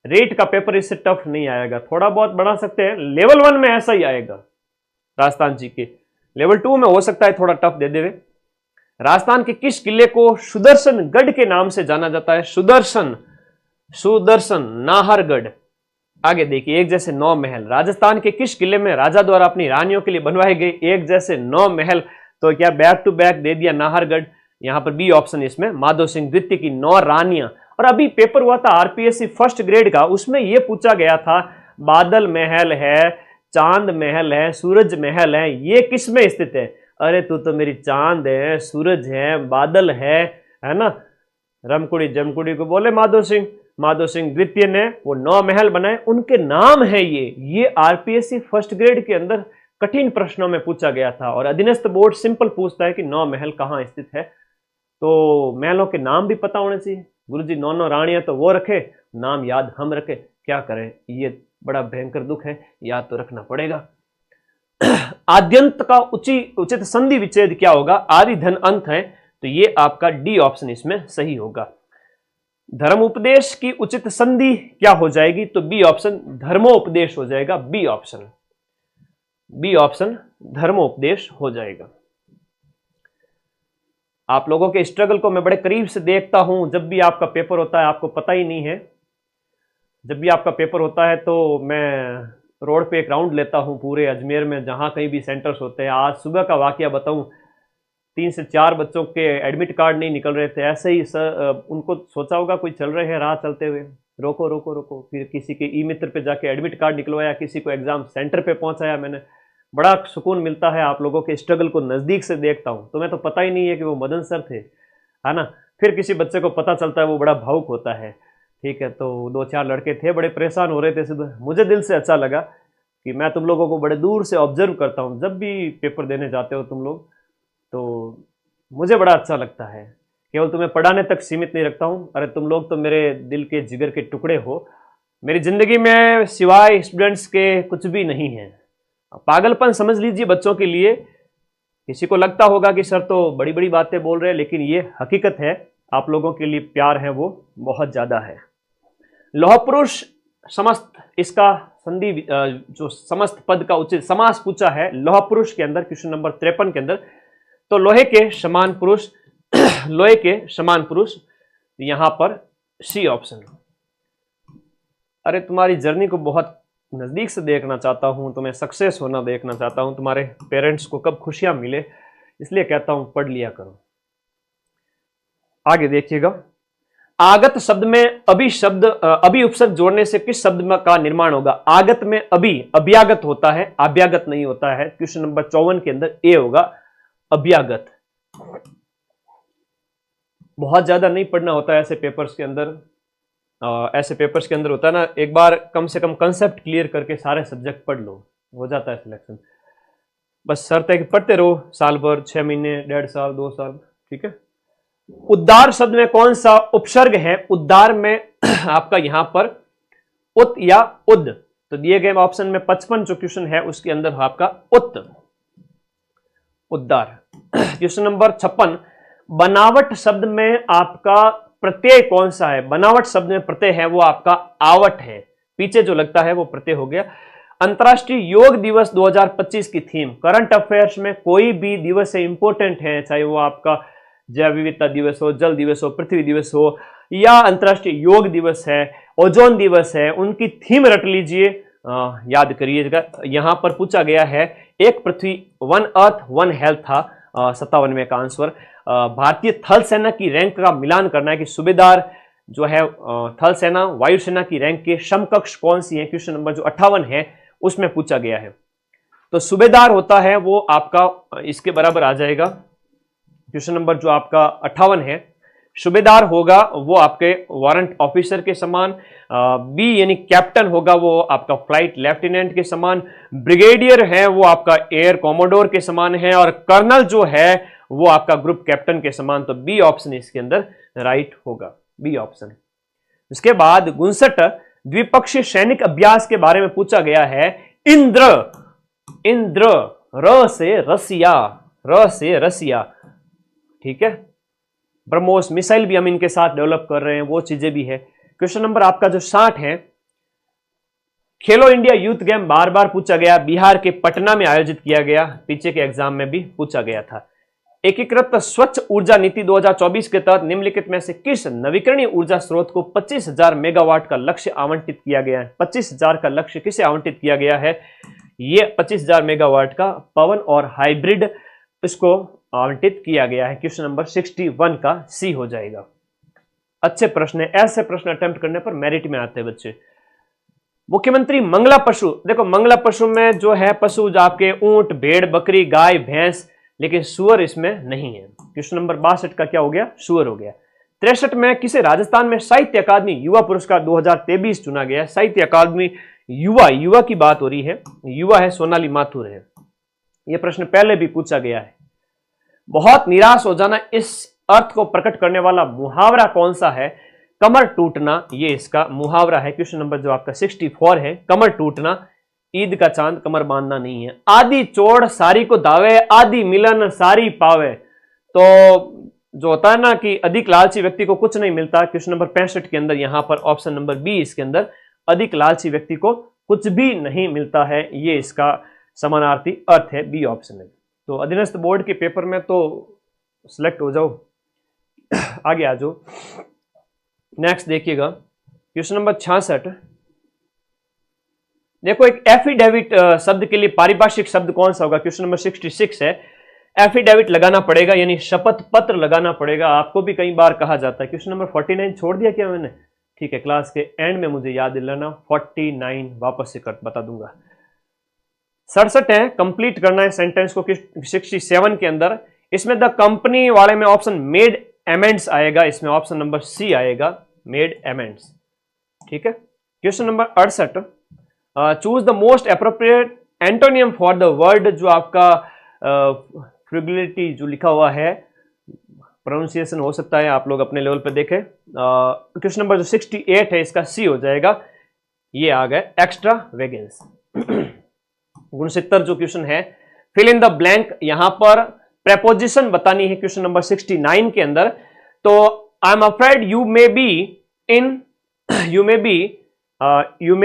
रीट का पेपर इससे टफ नहीं आएगा, थोड़ा बहुत बढ़ा सकते हैं, लेवल 1 में ऐसा ही आएगा राजस्थान जी के, लेवल 2 में हो सकता है थोड़ा टफ दे देवे। राजस्थान के किस किले को सुदर्शनगढ़ के नाम से जाना जाता है? सुदर्शन नाहरगढ़। आगे देखिए, एक जैसे 9 महल, राजस्थान के किस किले में राजा द्वारा अपनी रानियों के लिए बनवाए गए एक जैसे 9 महल? तो क्या बैक टू बैक दे दिया नाहरगढ़, यहां पर बी ऑप्शन इसमें, माधव सिंह द्वितीय की 9 रानियां। और अभी पेपर हुआ था आरपीएससी फर्स्ट ग्रेड का, उसमें यह पूछा गया था बादल महल है, चांद महल है, सूरज महल है, ये किस में स्थित है? अरे तू तो मेरी चांद है, सूरज है, बादल है ना। रमकुड़ी जमकुड़ी को बोले माधव सिंह द्वितीय ने वो 9 महल बनाए, उनके नाम है ये आरपीएससी फर्स्ट ग्रेड के अंदर कठिन प्रश्नों में पूछा गया था। और अधीनस्थ बोर्ड सिंपल पूछता है कि 9 महल कहां स्थित है, तो महलों के नाम भी पता होने चाहिए। गुरुजी 9 रानियां तो वो रखे, नाम याद हम रखे, क्या करें, ये बड़ा भयंकर दुख है, याद तो रखना पड़ेगा। आद्यंत का उचित संधि विच्छेद क्या होगा? आदि धन अंत है, तो ये आपका डी ऑप्शन इसमें सही होगा। धर्म उपदेश की उचित संधि क्या हो जाएगी? तो बी ऑप्शन धर्मोपदेश हो जाएगा, बी ऑप्शन धर्मोपदेश हो जाएगा। आप लोगों के स्ट्रगल को मैं बड़े करीब से देखता हूं, जब भी आपका पेपर होता है आपको पता ही नहीं है, जब भी आपका पेपर होता है तो मैं रोड पे एक राउंड लेता हूं पूरे अजमेर में, जहां कहीं भी सेंटर्स होते हैं। आज सुबह का वाकया बताऊं, 3 से 4 बच्चों के एडमिट कार्ड नहीं निकल रहे थे, ऐसे ही सर उनको सोचा होगा कोई चल रहे हैं राह चलते हुए, रोको रोको रोको, फिर किसी के ई मित्र पे जाके एडमिट कार्ड निकलवाया, किसी को एग्जाम सेंटर पे पहुंचाया मैंने। बड़ा सुकून मिलता है, आप लोगों के स्ट्रगल को नज़दीक से देखता हूँ। तुम्हें तो पता ही नहीं है कि वो मदन सर थे, है ना। फिर किसी बच्चे को पता चलता है, वो बड़ा भावुक होता है। ठीक है, तो 2-4 लड़के थे, बड़े परेशान हो रहे थे सुबह। मुझे दिल से अच्छा लगा कि मैं तुम लोगों को बड़े दूर से ऑब्जर्व करता हूँ, जब भी पेपर देने जाते हो तुम लोग, तो मुझे बड़ा अच्छा लगता है। केवल तुम्हें पढ़ाने तक सीमित नहीं रखता हूँ, अरे तुम लोग तो मेरे दिल के जिगर के टुकड़े हो। मेरी ज़िंदगी में सिवाय स्टूडेंट्स के कुछ भी नहीं है। पागलपन समझ लीजिए बच्चों के लिए। किसी को लगता होगा कि सर तो बड़ी बड़ी बातें बोल रहे हैं, लेकिन ये हकीकत है। आप लोगों के लिए प्यार है वो बहुत ज़्यादा है। लौह पुरुष समस्त, इसका संधि जो समस्त पद का उचित समास पूछा है लौह पुरुष के अंदर, क्वेश्चन नंबर 53 के अंदर, तो लोहे के समान पुरुष, लोहे के समान पुरुष, यहां पर सी ऑप्शन। अरे तुम्हारी जर्नी को बहुत नजदीक से देखना चाहता हूं, तुम्हें सक्सेस होना देखना चाहता हूं, तुम्हारे पेरेंट्स को कब खुशियां मिले, इसलिए कहता हूं पढ़ लिया करो। आगे देखिएगा, आगत शब्द में अभी उपसर्ग जोड़ने से किस शब्द का निर्माण होगा? आगत में अभ्यागत होता है, अभ्यागत नहीं होता है। क्वेश्चन नंबर 54 के अंदर ए होगा, अभ्यागत। बहुत ज्यादा नहीं पढ़ना होता है ऐसे पेपर्स के अंदर। ऐसे पेपर्स के अंदर होता है ना, एक बार कम से कम कंसेप्ट क्लियर करके सारे सब्जेक्ट पढ़ लो, हो जाता है सिलेक्शन। बस शर्त है कि पढ़ते रहो, साल भर, 6 महीने, 1.5 साल, 2 साल। ठीक है। उद्दार शब्द में कौन सा उपसर्ग है? उद्दार में आपका यहां पर उत या उद, तो दिए गए ऑप्शन में 55 जो क्वेश्चन है उसके अंदर आपका उत। उद्गार। क्वेश्चन नंबर 56, बनावट शब्द में आपका प्रत्यय कौन सा है? बनावट शब्द में प्रत्यय है वो आपका आवट है, पीछे जो लगता है वो प्रत्यय हो गया। अंतर्राष्ट्रीय योग दिवस 2025 की थीम, करंट अफेयर्स में कोई भी दिवस है इंपॉर्टेंट है, चाहे वो आपका जैव विविधता दिवस हो, जल दिवस हो, पृथ्वी दिवस हो, या अंतर्राष्ट्रीय योग दिवस है, ओजोन दिवस है, उनकी थीम रट लीजिए, याद करिएगा। यहां पर पूछा गया है एक पृथ्वी, वन अर्थ वन हेल्थ था 57वें का आंसर। भारतीय थल सेना की रैंक का मिलान करना है कि सूबेदार जो है थल सेना वायुसेना की रैंक के समकक्ष कौन सी है, क्वेश्चन नंबर जो 58 है उसमें पूछा गया है। तो सूबेदार होता है वो आपका इसके बराबर आ जाएगा, क्वेश्चन नंबर जो आपका 58 है सूबेदार होगा वो आपके वारंट ऑफिसर के समान, बी यानी कैप्टन होगा वो आपका फ्लाइट लेफ्टिनेंट के समान, ब्रिगेडियर है वो आपका एयर कॉमोडोर के समान है, और कर्नल जो है वो आपका ग्रुप कैप्टन के समान। तो बी ऑप्शन इसके अंदर राइट होगा, बी ऑप्शन। इसके बाद 59, द्विपक्षीय सैनिक अभ्यास के बारे में पूछा गया है। इंद्र, इंद्र, र से रसिया, र से रसिया, ठीक है। ब्रह्मोस मिसाइल भी हम इनके साथ डेवलप कर रहे हैं, वो चीजें भी है। क्वेश्चन नंबर आपका जो 60 है, खेलो इंडिया यूथ गेम बार बार पूछा गया, बिहार के पटना में आयोजित किया गया, पीछे के एग्जाम में भी पूछा गया था। एकीकृत स्वच्छ ऊर्जा नीति 2024 के तहत निम्नलिखित में से किस नवीकरणीय ऊर्जा स्रोत को 25,000 मेगावाट का लक्ष्य आवंटित किया गया है? 25,000 का लक्ष्य किसे आवंटित किया गया है? ये 25,000 मेगावाट का पवन और हाइब्रिड इसको आवंटित किया गया है। क्वेश्चन नंबर 61 का सी हो जाएगा। अच्छे प्रश्न है, ऐसे प्रश्न अटेम्प्ट करने पर मेरिट में आते हैं बच्चे। मुख्यमंत्री मंगला पशु, देखो मंगला पशु में जो है पशु आपके ऊंट, भेड़, बकरी, गाय, भैंस, लेकिन सुअर इसमें नहीं है। क्वेश्चन नंबर 62 का क्या हो गया? सुअर हो गया। 63 में किसे राजस्थान में साहित्य अकादमी युवा पुरस्कार 2023 चुना गया? साहित्य अकादमी युवा, युवा की बात हो रही है, युवा है सोनाली माथुर है। यह प्रश्न पहले भी पूछा गया है। बहुत निराश हो जाना, इस अर्थ को प्रकट करने वाला मुहावरा कौन सा है? कमर टूटना, ये इसका मुहावरा है। क्वेश्चन नंबर जो आपका 64 है, कमर टूटना, ईद का चांद कमर बांधना नहीं है। आदि चोड़ सारी को दावे, आदि मिलन सारी पावे। तो जो होता है ना कि अधिक लालची व्यक्ति को कुछ नहीं मिलता, क्वेश्चन नंबर 65 के अंदर यहां पर ऑप्शन नंबर बी इसके अंदर, अधिक लालची व्यक्ति को कुछ भी नहीं मिलता है, ये इसका समानार्थी अर्थ है, बी ऑप्शन है। तो अधीनस्थ बोर्ड के पेपर में तो सिलेक्ट हो जाओ, आगे आ जाओ। नेक्स्ट देखिएगा क्वेश्चन नंबर 66। देखो एक एफिडेविट शब्द के लिए पारिभाषिक शब्द कौन सा होगा? क्वेश्चन नंबर 66 है। एफिडेविट लगाना पड़ेगा, यानी शपथ पत्र लगाना पड़ेगा। आपको भी कई बार कहा जाता है। क्वेश्चन नंबर 49 छोड़ दिया क्या मैंने? ठीक है, क्लास के एंड में मुझे याद दिलाना। 49 वापस से कर बता दूंगा। 67 है, कंप्लीट करना है सेंटेंस को 67 के अंदर। इसमें द कंपनी वाले में ऑप्शन मेड एमेंड्स आएगा, इसमें ऑप्शन नंबर सी आएगा, मेड एमेंड्स। ठीक है। Question number 68, choose the most appropriate antonym for the word, जो आपका फ्रिगलिटी जो लिखा हुआ है, प्रोनाउंसिएशन हो सकता है, आप लोग अपने लेवल पे देखें। क्वेश्चन नंबर जो 68 है इसका सी हो जाएगा, ये आ गए एक्स्ट्रा वेगेंस। 69 जो क्वेश्चन है, फिल इन द ब्लैंक, यहां पर प्रेपोजिशन बतानी है क्वेश्चन नंबर 69 के अंदर। तो I am afraid you may be in, you may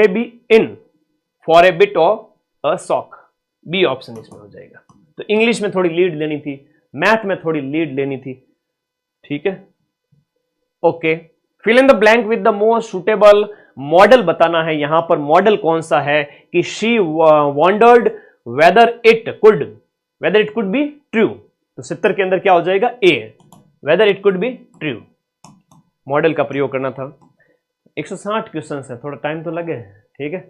be in for a bit of a sock, B option इसमें हो जाएगा। तो इंग्लिश में थोड़ी लीड लेनी थी, मैथ में थोड़ी लीड लेनी थी। ठीक है, okay. Fill in the blank with the most suitable modal बताना है। यहां पर मॉडल कौन सा है कि she wondered whether it could be true. तो 70 के अंदर क्या हो जाएगा? A, whether it could be true. Modal का प्रयोग करना था। 160 क्वेश्चन है, थोड़ा टाइम तो लगे। ठीक है।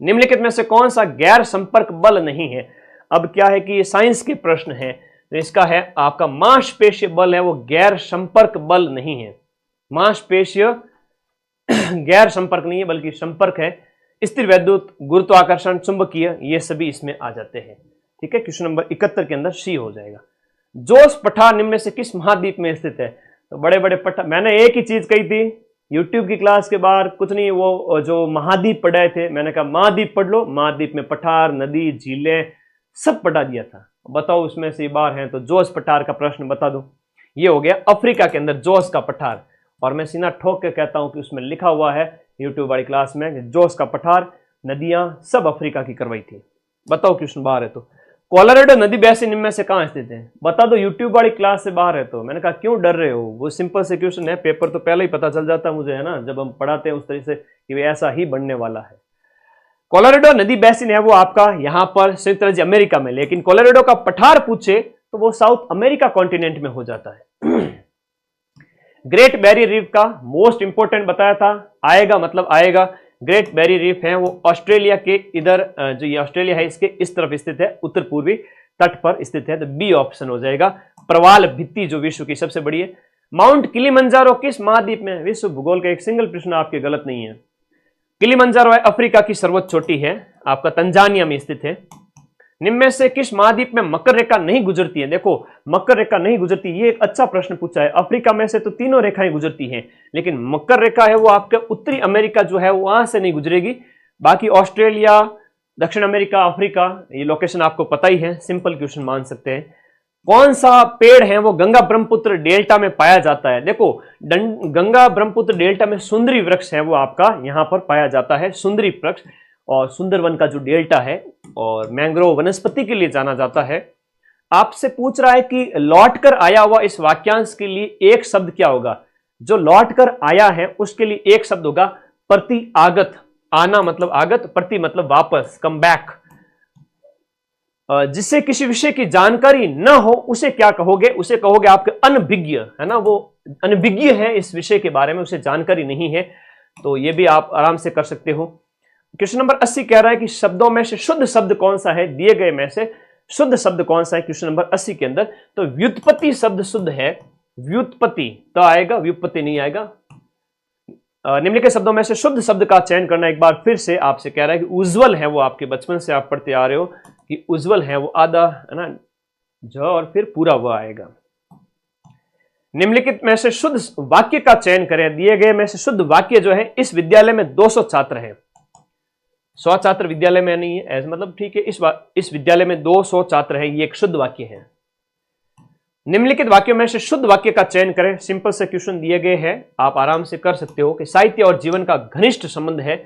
निम्नलिखित में से कौन सा गैर संपर्क बल नहीं है? अब क्या है कि ये साइंस के प्रश्न है, तो इसका है आपका मांसपेशीय बल है, वो गैर संपर्क बल नहीं है। मांसपेशीय गैर संपर्क नहीं है बल्कि संपर्क है। स्थिर वैद्युत, गुरुत्वाकर्षण, चुंबकीय, ये सभी इसमें आ जाते हैं। ठीक है। क्वेश्चन नंबर 71 के अंदर सी हो जाएगा। जोश पठार निम्न में से किस महाद्वीप में स्थित है? तो बड़े बड़े पठार, मैंने एक ही चीज कही थी यूट्यूब की क्लास के बाहर, कुछ नहीं, वो जो महाद्वीप पढ़ाए थे, मैंने कहा महाद्वीप पढ़ लो। महाद्वीप में पठार, नदी, झीलें सब पढ़ा दिया था। बताओ उसमें से बार है तो जोश पठार का प्रश्न बता दो। ये हो गया अफ्रीका के अंदर जोश का पठार, और मैं सीना ठोक के कहता हूं कि उसमें लिखा हुआ है यूट्यूब वाली क्लास में कि जोश का पठार नदियां सब अफ्रीका की करवाई थी। बताओ क्वेश्चन बाहर है तो। कोलोराडो नदी बेसिन इनमें से कहां स्थित है, बता दो। यूट्यूब वाली क्लास से बाहर है तो। मैंने कहा क्यों डर रहे हो, वो सिंपल से क्वेश्चन है, पेपर तो पहले ही पता चल जाता है मुझे, है ना, जब हम पढ़ाते हैं उस तरीके से कि वे ऐसा ही बनने वाला है। कोलोराडो नदी बेसिन है वो आपका यहां पर संयुक्त राज्य अमेरिका में, लेकिन कोलोराडो का पठार पूछे तो वो साउथ अमेरिका कॉन्टिनेंट में हो जाता है। ग्रेट बैरियर रीफ का मोस्ट इंपोर्टेंट बताया था, आएगा मतलब आएगा। ग्रेट बैरियर रीफ है वो ऑस्ट्रेलिया के इधर, जो ये ऑस्ट्रेलिया है इसके इस तरफ स्थित है, उत्तर पूर्वी तट पर स्थित है, तो बी ऑप्शन हो जाएगा। प्रवाल भित्ति जो विश्व की सबसे बड़ी है। माउंट किलिमंजारो किस महाद्वीप में, विश्व भूगोल का एक सिंगल प्रश्न आपके गलत नहीं है। किलिमंजारो है अफ्रीका की सर्वोच्च चोटी है, आपका तंजानिया में स्थित है। निम्न में से किस महाद्वीप में मकर रेखा नहीं गुजरती है, देखो मकर रेखा नहीं गुजरती, ये एक अच्छा प्रश्न पूछा है। अफ्रीका में से तो तीनों रेखाएं गुजरती हैं, लेकिन मकर रेखा है वो आपके उत्तरी अमेरिका जो है वहां से नहीं गुजरेगी। बाकी ऑस्ट्रेलिया, दक्षिण अमेरिका, अफ्रीका, ये लोकेशन आपको पता ही है, सिंपल क्वेश्चन मान सकते हैं। कौन सा पेड़ है वो गंगा ब्रह्मपुत्र डेल्टा में पाया जाता है, देखो गंगा ब्रह्मपुत्र डेल्टा में सुंदरी वृक्ष है वो आपका यहां पर पाया जाता है, सुंदरी वृक्ष। और सुंदरवन का जो डेल्टा है और मैंग्रोव वनस्पति के लिए जाना जाता है। आपसे पूछ रहा है कि लौट कर आया हुआ इस वाक्यांश के लिए एक शब्द क्या होगा, जो लौट कर आया है उसके लिए एक शब्द होगा प्रति आगत। आना मतलब आगत, प्रति मतलब वापस, कम बैक। जिससे किसी विषय की जानकारी न हो उसे क्या कहोगे, उसे कहोगे आपके अनभिज्ञ, है ना, वो अनभिज्ञ है इस विषय के बारे में, उसे जानकारी नहीं है। तो ये भी आप आराम से कर सकते हो। क्वेश्चन नंबर 80 कह रहा है कि शब्दों में से शुद्ध शब्द कौन सा है, दिए गए में से शुद्ध शब्द कौन सा है क्वेश्चन नंबर 80 के अंदर। तो व्युत्पत्ति शब्द शुद्ध है, व्युत्पत्ति तो आएगा, व्युत्पत्ति नहीं आएगा। निम्नलिखित शब्दों में से शुद्ध शब्द का चयन करना। एक बार फिर से आपसे कह रहा है कि उज्जवल है वो आपके बचपन से आप पढ़ते आ रहे हो कि उज्जवल है वो आधा, है ना, ज और फिर पूरा वह आएगा। निम्नलिखित में से शुद्ध वाक्य का चयन करें। दिए गए में से शुद्ध वाक्य जो है, इस विद्यालय में 200 छात्र हैं। 100 छात्र विद्यालय में नहीं है, ऐसा मतलब ठीक है, इस विद्यालय में 200 छात्र हैं, ये एक शुद्ध वाक्य है। निम्नलिखित वाक्यों में से शुद्ध वाक्य का चयन करें। सिंपल से क्वेश्चन दिए गए हैं, आप आराम से कर सकते हो कि साहित्य और जीवन का घनिष्ठ संबंध है,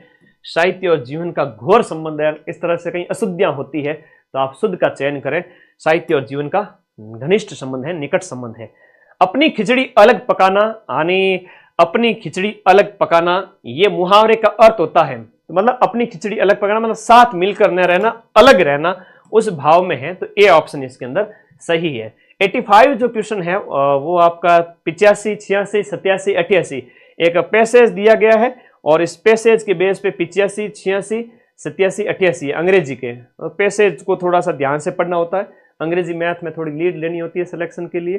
साहित्य और जीवन का घोर संबंध है, इस तरह से कहीं अशुद्धियां होती है तो आप शुद्ध का चयन करें। साहित्य और जीवन का घनिष्ठ संबंध है, निकट संबंध है। अपनी खिचड़ी अलग पकाना, यानी अपनी खिचड़ी अलग पकाना, ये मुहावरे का अर्थ होता है, तो मतलब अपनी खिचड़ी अलग पकाना मतलब साथ मिलकर न रहना, अलग रहना, उस भाव में है। तो ए ऑप्शन इसके अंदर सही है। 85 जो क्वेश्चन है वो आपका 85, 86, 87, 88 एक पैसेज दिया गया है और इस पैसेज के बेस पे 85, 86, 87, 88 अंग्रेजी के पैसेज को थोड़ा सा ध्यान से पढ़ना होता है। अंग्रेजी मैथ में थोड़ी लीड लेनी होती है सिलेक्शन के लिए।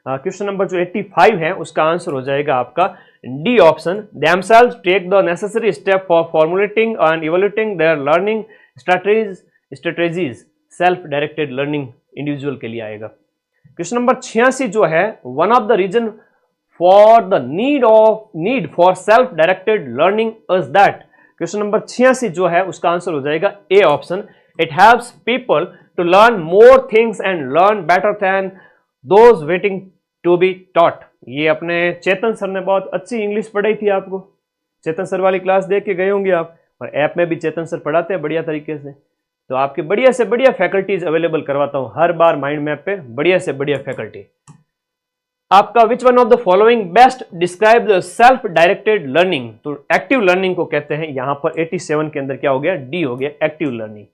क्वेश्चन नंबर जो 85 है उसका आंसर हो जाएगा आपका D option. themselves take the necessary step for formulating and evaluating their learning strategies self directed learning individual के लिए आएगा। क्वेश्चन नंबर 86 जो है, one of the reason for the need for self directed learning is that. Question number 86 जो है उसका answer हो जाएगा A option. It helps people to learn more things and learn better than those waiting to be taught. ये अपने चेतन sir ने बहुत अच्छी इंग्लिश पढ़ाई थी आपको, चेतन सर वाली क्लास देख के गए होंगे आप, और ऐप में भी चेतन सर पढ़ाते हैं बढ़िया तरीके से। तो आपके बढ़िया से बढ़िया फैकल्टीज अवेलेबल करवाता हूं हर बार माइंड मैप पे, बढ़िया से बढ़िया फैकल्टी। आपका which one of the following best describe the self directed learning, तो एक्टिव लर्निंग को कहते हैं। यहां पर 87 के अंदर क्या हो गया, डी हो गया, active learning.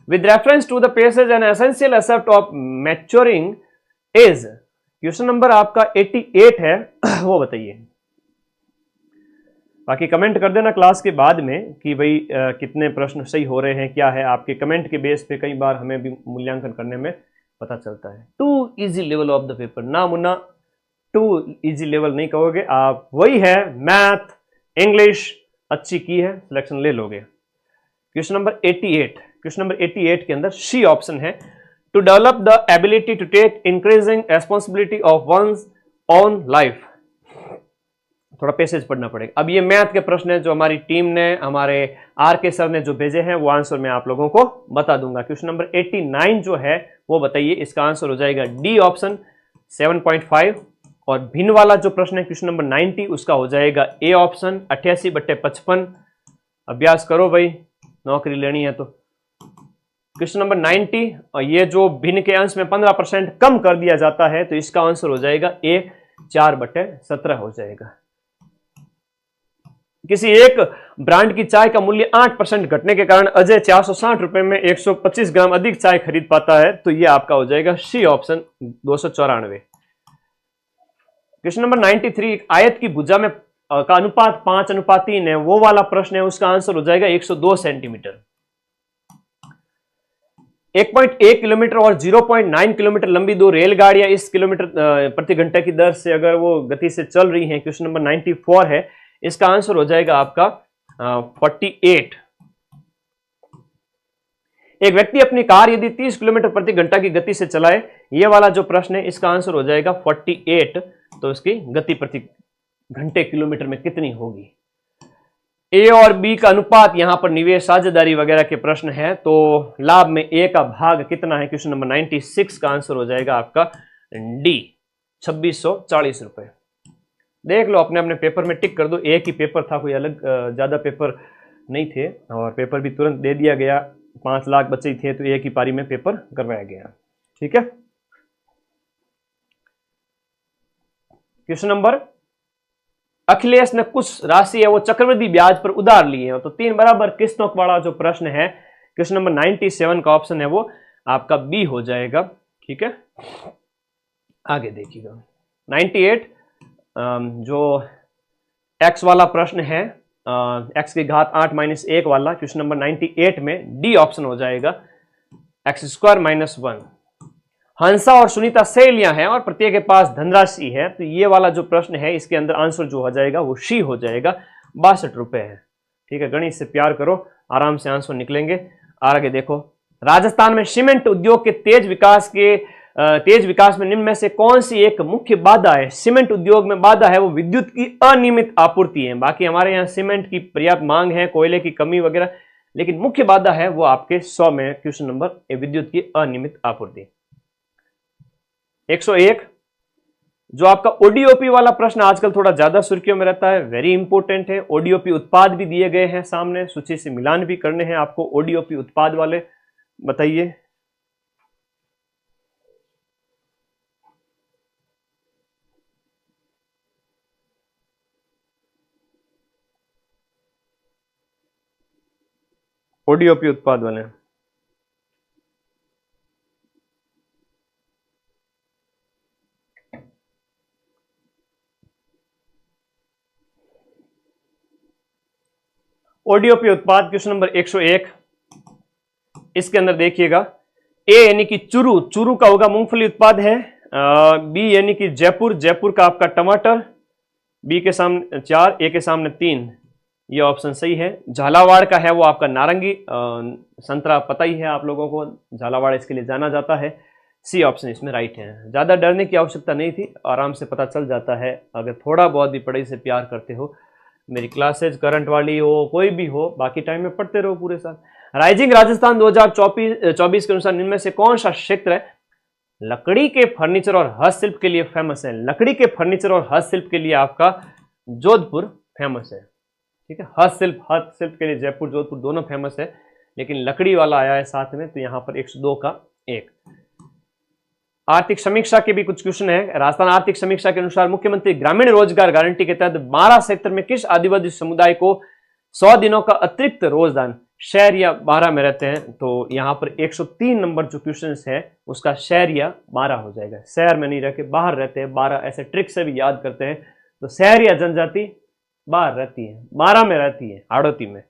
With reference to the passage an essential aspect of maturing is, question number आपका 88 है, वो बताइए। बाकी कमेंट कर देना क्लास के बाद में कि भाई कितने प्रश्न सही हो रहे हैं, क्या है। आपके कमेंट के बेस पे कई बार हमें भी मूल्यांकन करने में पता चलता है। Too easy level of the paper, ना मुन्ना टू इजी लेवल नहीं कहोगे आप, वही है मैथ इंग्लिश अच्छी की है, सिलेक्शन ले लोगे। क्वेश्चन नंबर 88, क्वेश्चन नंबर 88 के अंदर सी ऑप्शन है, to develop the ability to take increasing responsibility of one's own life. थोड़ा पैसेज पढ़ना पड़ेगा। अब ये मैथ के प्रश्न है जो हमारी टीम ने, हमारे आर के सर ने जो भेजे हैं, वो आंसर मैं आप लोगों को बता दूंगा। क्वेश्चन नंबर 89 जो है वो बताइए। इसका आंसर हो जाएगा डी ऑप्शन 7.5। और भिन्न वाला जो प्रश्न है क्वेश्चन नंबर 90, उसका हो जाएगा ए ऑप्शन 88/55। अभ्यास करो भाई, नौकरी लेनी है तो। क्वेश्चन नंबर 90, और ये जो भिन्न के अंश में 15% कम कर दिया जाता है, तो इसका आंसर हो जाएगा ए 4/17 हो जाएगा। किसी एक ब्रांड की चाय का मूल्य 8% घटने के कारण अजय 460 रुपए में 125 ग्राम अधिक चाय खरीद पाता है, तो यह आपका हो जाएगा सी ऑप्शन 294। क्वेश्चन नंबर 93, आयत की भुजा में का अनुपात 5:3 है, वो वाला प्रश्न है, उसका आंसर हो जाएगा 102 सेंटीमीटर। 1.1 किलोमीटर और 0.9 किलोमीटर लंबी दो रेलगाड़ियां इस किलोमीटर प्रति घंटे की दर से अगर वो गति से चल रही हैं, क्वेश्चन नंबर 94 है, इसका आंसर हो जाएगा आपका 48। एक व्यक्ति अपनी कार यदि 30 किलोमीटर प्रति घंटा की गति से चलाए, ये वाला जो प्रश्न है, इसका आंसर हो जाएगा 48। तो इसकी गति प्रति घंटे किलोमीटर में कितनी होगी। ए और बी का अनुपात, यहां पर निवेश साझेदारी वगैरह के प्रश्न है, तो लाभ में ए का भाग कितना है, क्वेश्चन नंबर 96 का आंसर हो जाएगा आपका डी 2640 रुपए। देख लो, अपने अपने पेपर में टिक कर दो। एक ही पेपर था, कोई अलग ज्यादा पेपर नहीं थे, और पेपर भी तुरंत दे दिया गया। 5 लाख बच्चे ही थे, तो एक ही पारी में पेपर करवाया गया। ठीक है। क्वेश्चन नंबर, अखिलेश ने कुछ राशि है वो चक्रवृद्धि ब्याज पर उधार ली है, तो 3 बराबर किस्तों वाला जो प्रश्न है, क्वेश्चन नंबर 97 का ऑप्शन है वो आपका बी हो जाएगा। ठीक है, आगे देखिएगा। 98 जो x वाला प्रश्न है, x की घात 8 - 1 वाला, क्वेश्चन नंबर 98 में डी ऑप्शन हो जाएगा x² - 1। हंसा और सुनीता सहेलियां हैं और प्रत्येक के पास धनराशि है, तो ये वाला जो प्रश्न है, इसके अंदर आंसर जो हो जाएगा वो सी हो जाएगा, 62 रुपए है। ठीक है, गणित से प्यार करो, आराम से आंसर निकलेंगे। आगे देखो, राजस्थान में सीमेंट उद्योग के तेज विकास में निम्न में से कौन सी एक मुख्य बाधा है। सीमेंट उद्योग में बाधा है वो विद्युत की अनियमित आपूर्ति है। बाकी हमारे यहाँ सीमेंट की पर्याप्त मांग है, कोयले की कमी वगैरह, लेकिन मुख्य बाधा है वो आपके 100 में क्वेश्चन नंबर विद्युत की अनियमित आपूर्ति। 101 जो आपका ओडीओपी वाला प्रश्न आजकल थोड़ा ज्यादा सुर्खियों में रहता है, वेरी इंपॉर्टेंट है। ओडीओपी उत्पाद भी दिए गए हैं सामने, सूची से मिलान भी करने हैं आपको। ओडीओपी उत्पाद वाले बताइए। ओडीओपी उत्पाद वाले ओडीओपी उत्पाद क्वेश्चन नंबर 101, इसके अंदर देखिएगा, ए यानी कि चूरू का होगा मूंगफली उत्पाद है। बी यानी कि जयपुर का आपका टमाटर, बी के सामने 4, ए के सामने 3, ये ऑप्शन सही है। झालावाड़ का है वो आपका नारंगी संतरा, पता ही है आप लोगों को, झालावाड़ इसके लिए जाना जाता है। सी ऑप्शन इसमें राइट है। ज्यादा डरने की आवश्यकता नहीं थी, आराम से पता चल जाता है अगर थोड़ा बहुत भी पढ़ाई से प्यार करते हो। मेरी क्लासेज करंट वाली हो, कोई भी हो, बाकी टाइम में पढ़ते रहो पूरे साल। राइजिंग राजस्थान 2024 के अनुसार इनमें से कौन सा क्षेत्र है लकड़ी के फर्नीचर और हस्तशिल्प के लिए फेमस है। लकड़ी के फर्नीचर और हस्तशिल्प के लिए आपका जोधपुर फेमस है। ठीक है, हस्तशिल्प के लिए जयपुर जोधपुर दोनों फेमस है, लेकिन लकड़ी वाला आया है साथ में, तो यहां पर 102 का 1। आर्थिक समीक्षा के भी कुछ क्वेश्चन है। राजस्थान आर्थिक समीक्षा के अनुसार मुख्यमंत्री ग्रामीण रोजगार गारंटी के तहत 12 सेक्टर में किस आदिवासी समुदाय को 100 दिनों का अतिरिक्त रोजगार, शहर या 12 में रहते हैं, तो यहां पर 103 नंबर जो क्वेश्चन है उसका शहर या 12 हो जाएगा। शहर में नहीं रहते, बाहर रहते हैं 12, ऐसे ट्रिक से भी याद करते हैं। तो शहर या जनजाति बाहर रहती है, 12 में रहती है, हाड़ौती में।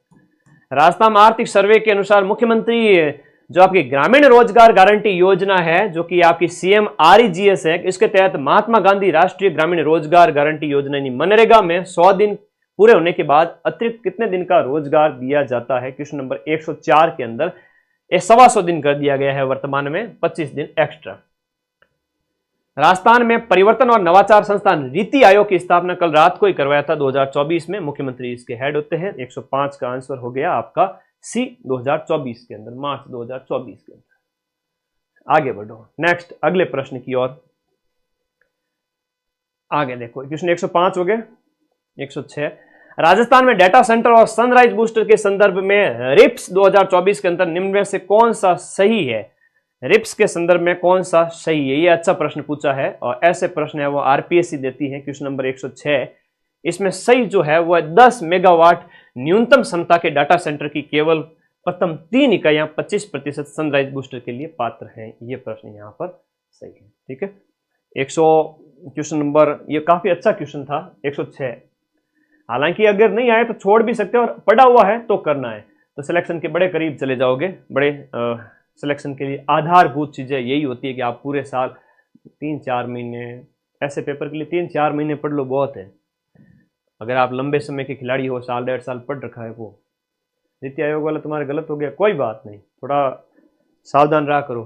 राजस्थान आर्थिक सर्वे के अनुसार मुख्यमंत्री जो आपकी ग्रामीण रोजगार गारंटी योजना है, जो कि आपकी CMREGS है, इसके तहत महात्मा गांधी राष्ट्रीय ग्रामीण रोजगार गारंटी योजना यानी मनरेगा में 100 दिन पूरे होने के बाद अतिरिक्त कितने दिन का रोजगार दिया जाता है। क्वेश्चन नंबर 104 के अंदर 125 दिन कर दिया गया है, वर्तमान में 25 दिन एक्स्ट्रा। राजस्थान में परिवर्तन और नवाचार संस्थान नीति आयोग की स्थापना कल रात को ही करवाया था 2024 में। मुख्यमंत्री इसके हेड होते हैं। 105 का आंसर हो गया आपका सी 2024 के अंदर, मार्च 2024 के अंदर। आगे बढ़ो। नेक्स्ट अगले प्रश्न की ओर आगे देखो। क्वेश्चन 105 हो गए। 106, राजस्थान में डेटा सेंटर और सनराइज बूस्टर के संदर्भ में रिप्स 2024 के अंदर निम्न में से कौन सा सही है? रिप्स के संदर्भ में कौन सा सही है? ये अच्छा प्रश्न पूछा है और ऐसे प्रश्न है वो आरपीएससी देती है। क्वेश्चन नंबर 106, इसमें सही जो है वो 10 मेगावाट न्यूनतम क्षमता के डाटा सेंटर की केवल प्रथम 3 इकाइयां 25% सनराइज बूस्टर के लिए पात्र हैं। ये प्रश्न यहां पर सही है। ठीक है, 100 क्वेश्चन नंबर, ये काफी अच्छा क्वेश्चन था 106। हालांकि अगर नहीं आए तो छोड़ भी सकते हैं और पढ़ा हुआ है तो करना है, तो सिलेक्शन के बड़े करीब चले जाओगे। बड़े सिलेक्शन के लिए आधारभूत चीजें यही होती है कि आप पूरे साल 3-4 महीने, ऐसे पेपर के लिए 3-4 महीने पढ़ लो बहुत है। अगर आप लंबे समय के खिलाड़ी हो, साल 1.5 साल पढ़ रखा है, वो नीति आयोग वाला तुम्हारा गलत हो गया, कोई बात नहीं, थोड़ा सावधान रहा करो।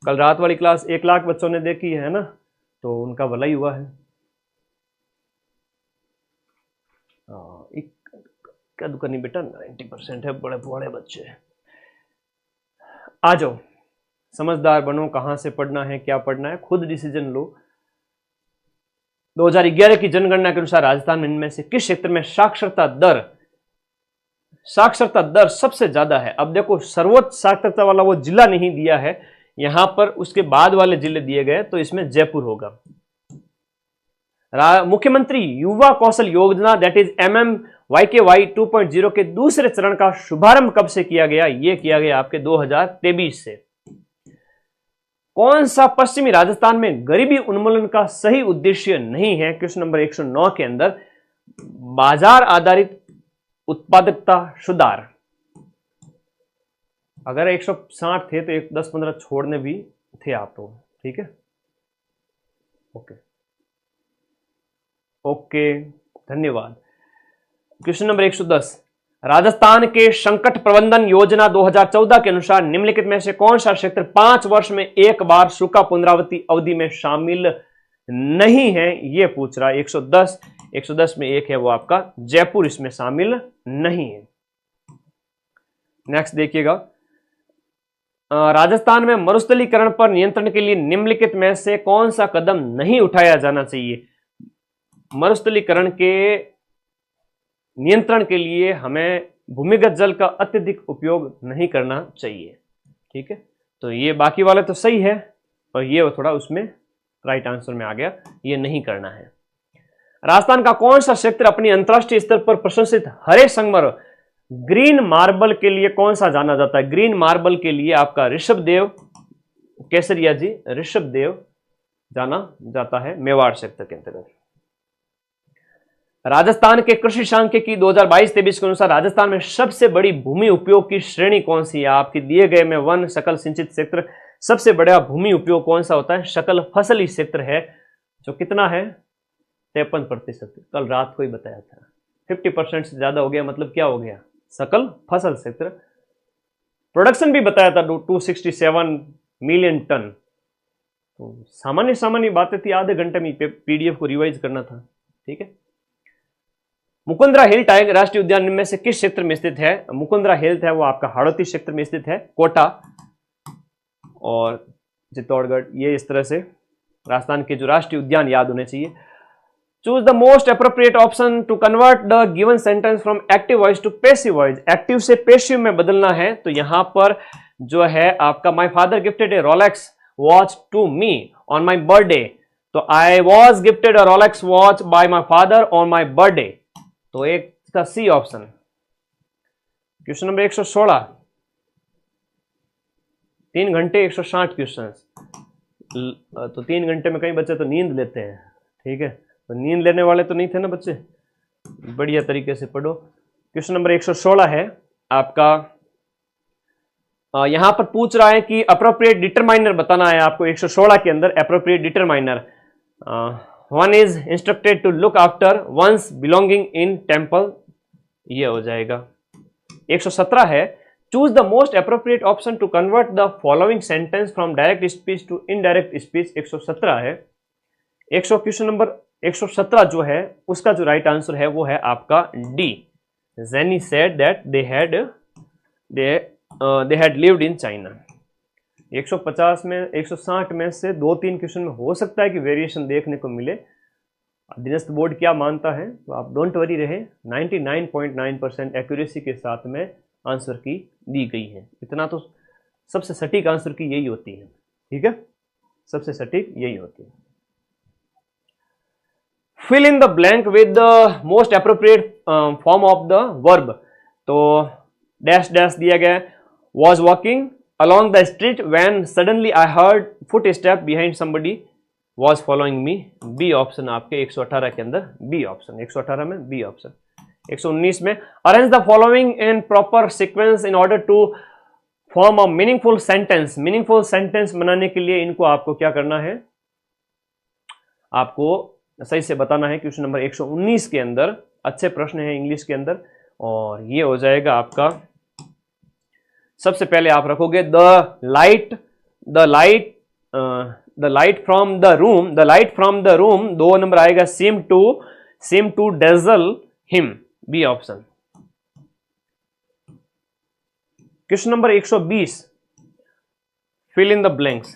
कल रात वाली क्लास 1 लाख बच्चों ने देखी है ना, तो उनका भला ही हुआ है। क्या दुकानी बेटा, 90% है, बड़े बड़े बच्चे। आ जाओ, समझदार बनो, कहां से पढ़ना है, क्या पढ़ना है, खुद डिसीजन लो। 2011 की जनगणना के अनुसार राजस्थान में इनमें से किस क्षेत्र में साक्षरता दर सबसे ज्यादा है? अब देखो, सर्वोच्च साक्षरता वाला वो जिला नहीं दिया है यहां पर, उसके बाद वाले जिले दिए गए, तो इसमें जयपुर होगा। मुख्यमंत्री युवा Kaushal Yojana that is MMYKY 2.0 के दूसरे चरण का शुभारंभ कब से किया गया? यह किया गया आपके 2023 से। कौन सा पश्चिमी राजस्थान में गरीबी उन्मूलन का सही उद्देश्य नहीं है? क्वेश्चन नंबर 109 के अंदर बाजार आधारित उत्पादकता सुधार। अगर 160 थे तो 10-15 छोड़ने भी थे आप लोग। ठीक है, ओके, धन्यवाद। क्वेश्चन नंबर 110, राजस्थान के संकट प्रबंधन योजना 2014 के अनुसार निम्नलिखित में से कौन सा क्षेत्र 5 वर्ष में एक बार सूखा पुनरावृत्ति अवधि में शामिल नहीं है? यह पूछ रहा है। 110 में एक है वो आपका जयपुर, इसमें शामिल नहीं है। नेक्स्ट देखिएगा, राजस्थान में मरुस्थलीकरण पर नियंत्रण के लिए निम्नलिखित में से कौन सा कदम नहीं उठाया जाना चाहिए? मरुस्थलीकरण के नियंत्रण के लिए हमें भूमिगत जल का अत्यधिक उपयोग नहीं करना चाहिए। ठीक है, तो ये बाकी वाले तो सही है और ये थोड़ा उसमें राइट आंसर में आ गया, ये नहीं करना है। राजस्थान का कौन सा क्षेत्र अपनी अंतरराष्ट्रीय स्तर पर प्रशंसित हरे संगमरमर ग्रीन मार्बल के लिए कौन सा जाना जाता है? ग्रीन मार्बल के लिए आपका ऋषभदेव केसरिया जी, ऋषभदेव जाना जाता है मेवाड़ क्षेत्र के अंतर्गत। राजस्थान के कृषि सांख्यिकी 2022-23 के अनुसार राजस्थान में सबसे बड़ी भूमि उपयोग की श्रेणी कौन सी है? आपके दिए गए में वन सकल सिंचित क्षेत्र, सबसे बड़ा भूमि उपयोग कौन सा होता है? सकल फसली क्षेत्र है, जो कितना है? 53%। कल रात को ही बताया था। 50% से ज्यादा हो गया, मतलब क्या हो गया? सकल फसल क्षेत्र। प्रोडक्शन भी बताया था 267 मिलियन टन। तो सामान्य बातें थी, आधे घंटे में पीडीएफ को रिवाइज करना था। ठीक है, मुकुंदरा हिल टाइगर राष्ट्रीय उद्यान में से किस क्षेत्र में स्थित है? मुकुंदरा हिल है वो आपका हाड़ौती क्षेत्र में स्थित है, कोटा और चित्तौड़गढ़। ये इस तरह से राजस्थान के जो राष्ट्रीय उद्यान याद होने चाहिए। Choose the most appropriate option to convert the given sentence from active voice to passive voice. Active से पैसिव में बदलना है, तो यहां पर जो है आपका my father gifted a Rolex watch to me on my birthday, तो I was gifted a Rolex watch by my father on my birthday, तो एक का सी ऑप्शन। क्वेश्चन नंबर 116, 3 घंटे 160 क्वेश्चन, तो 3 घंटे में कई बच्चे तो नींद लेते हैं। ठीक है, तो नींद लेने वाले तो नहीं थे ना बच्चे, बढ़िया तरीके से पढ़ो। क्वेश्चन नंबर 116 है आपका, यहां पर पूछ रहा है कि अप्रोप्रिएट डिटरमाइनर बताना है आपको। 116 के अंदर appropriate determiner, one is instructed to look after one's belongings in temple, ये हो जाएगा। 117 है choose the most appropriate option to convert the following sentence from direct speech to indirect speech, 117 है। क्वेश्चन नंबर 117 जो है उसका जो राइट आंसर है वो है आपका D. Zenny said that they had lived in China। 150 में 160 में से 2-3 क्वेश्चन में हो सकता है कि वेरिएशन देखने को मिले। अधीनस्थ बोर्ड क्या मानता है, तो आप डोंट वरी रहे, 99.9% एक्यूरेसी के साथ में आंसर की दी गई है। इतना तो सबसे सटीक आंसर की यही होती है, ठीक है, सबसे सटीक यही होती है। Fill in the blank with the most appropriate form of the verb. तो डैश डैश दिया गया है। Was walking along the street when suddenly I heard footstep behind somebody was following me। B option आपके 118 के अंदर B option, 118 में B option. 119 में arrange the following in proper sequence in order to form a meaningful sentence. Meaningful sentence बनाने के लिए इनको आपको क्या करना है, आपको सही से बताना है। क्वेश्चन नंबर 119 के अंदर अच्छे प्रश्न है इंग्लिश के अंदर, और ये हो जाएगा आपका, सबसे पहले आप रखोगे the light from the room, 2 number आएगा seem to dazzle him, B option. Question number 120 fill in the blanks.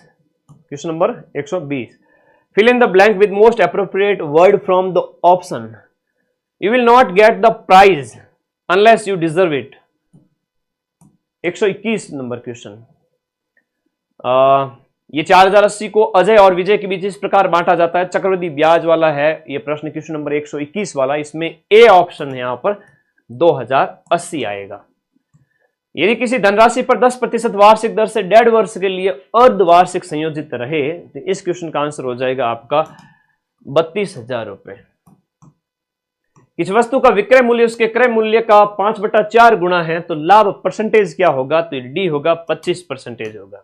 Question number 120 fill in the blank with most appropriate word from the option. You will not get the prize unless you deserve it. 121 number question, ये 4080 को अजय और विजय के बीच इस प्रकार बांटा जाता है, चक्रवृद्धि ब्याज वाला है ये प्रश्न, क्वेश्चन नंबर 121 वाला। इसमें ए ऑप्शन है यहां पर 2080 आएगा। यदि किसी धनराशि पर 10% वार्षिक दर से 1.5 वर्ष के लिए अर्धवार्षिक संयोजित रहे, तो इस क्वेश्चन का आंसर हो जाएगा आपका 32,000 रुपए। किसी वस्तु का विक्रय मूल्य उसके क्रय मूल्य का 5/4 गुना है, तो लाभ परसेंटेज क्या होगा, तो डी होगा 25% होगा।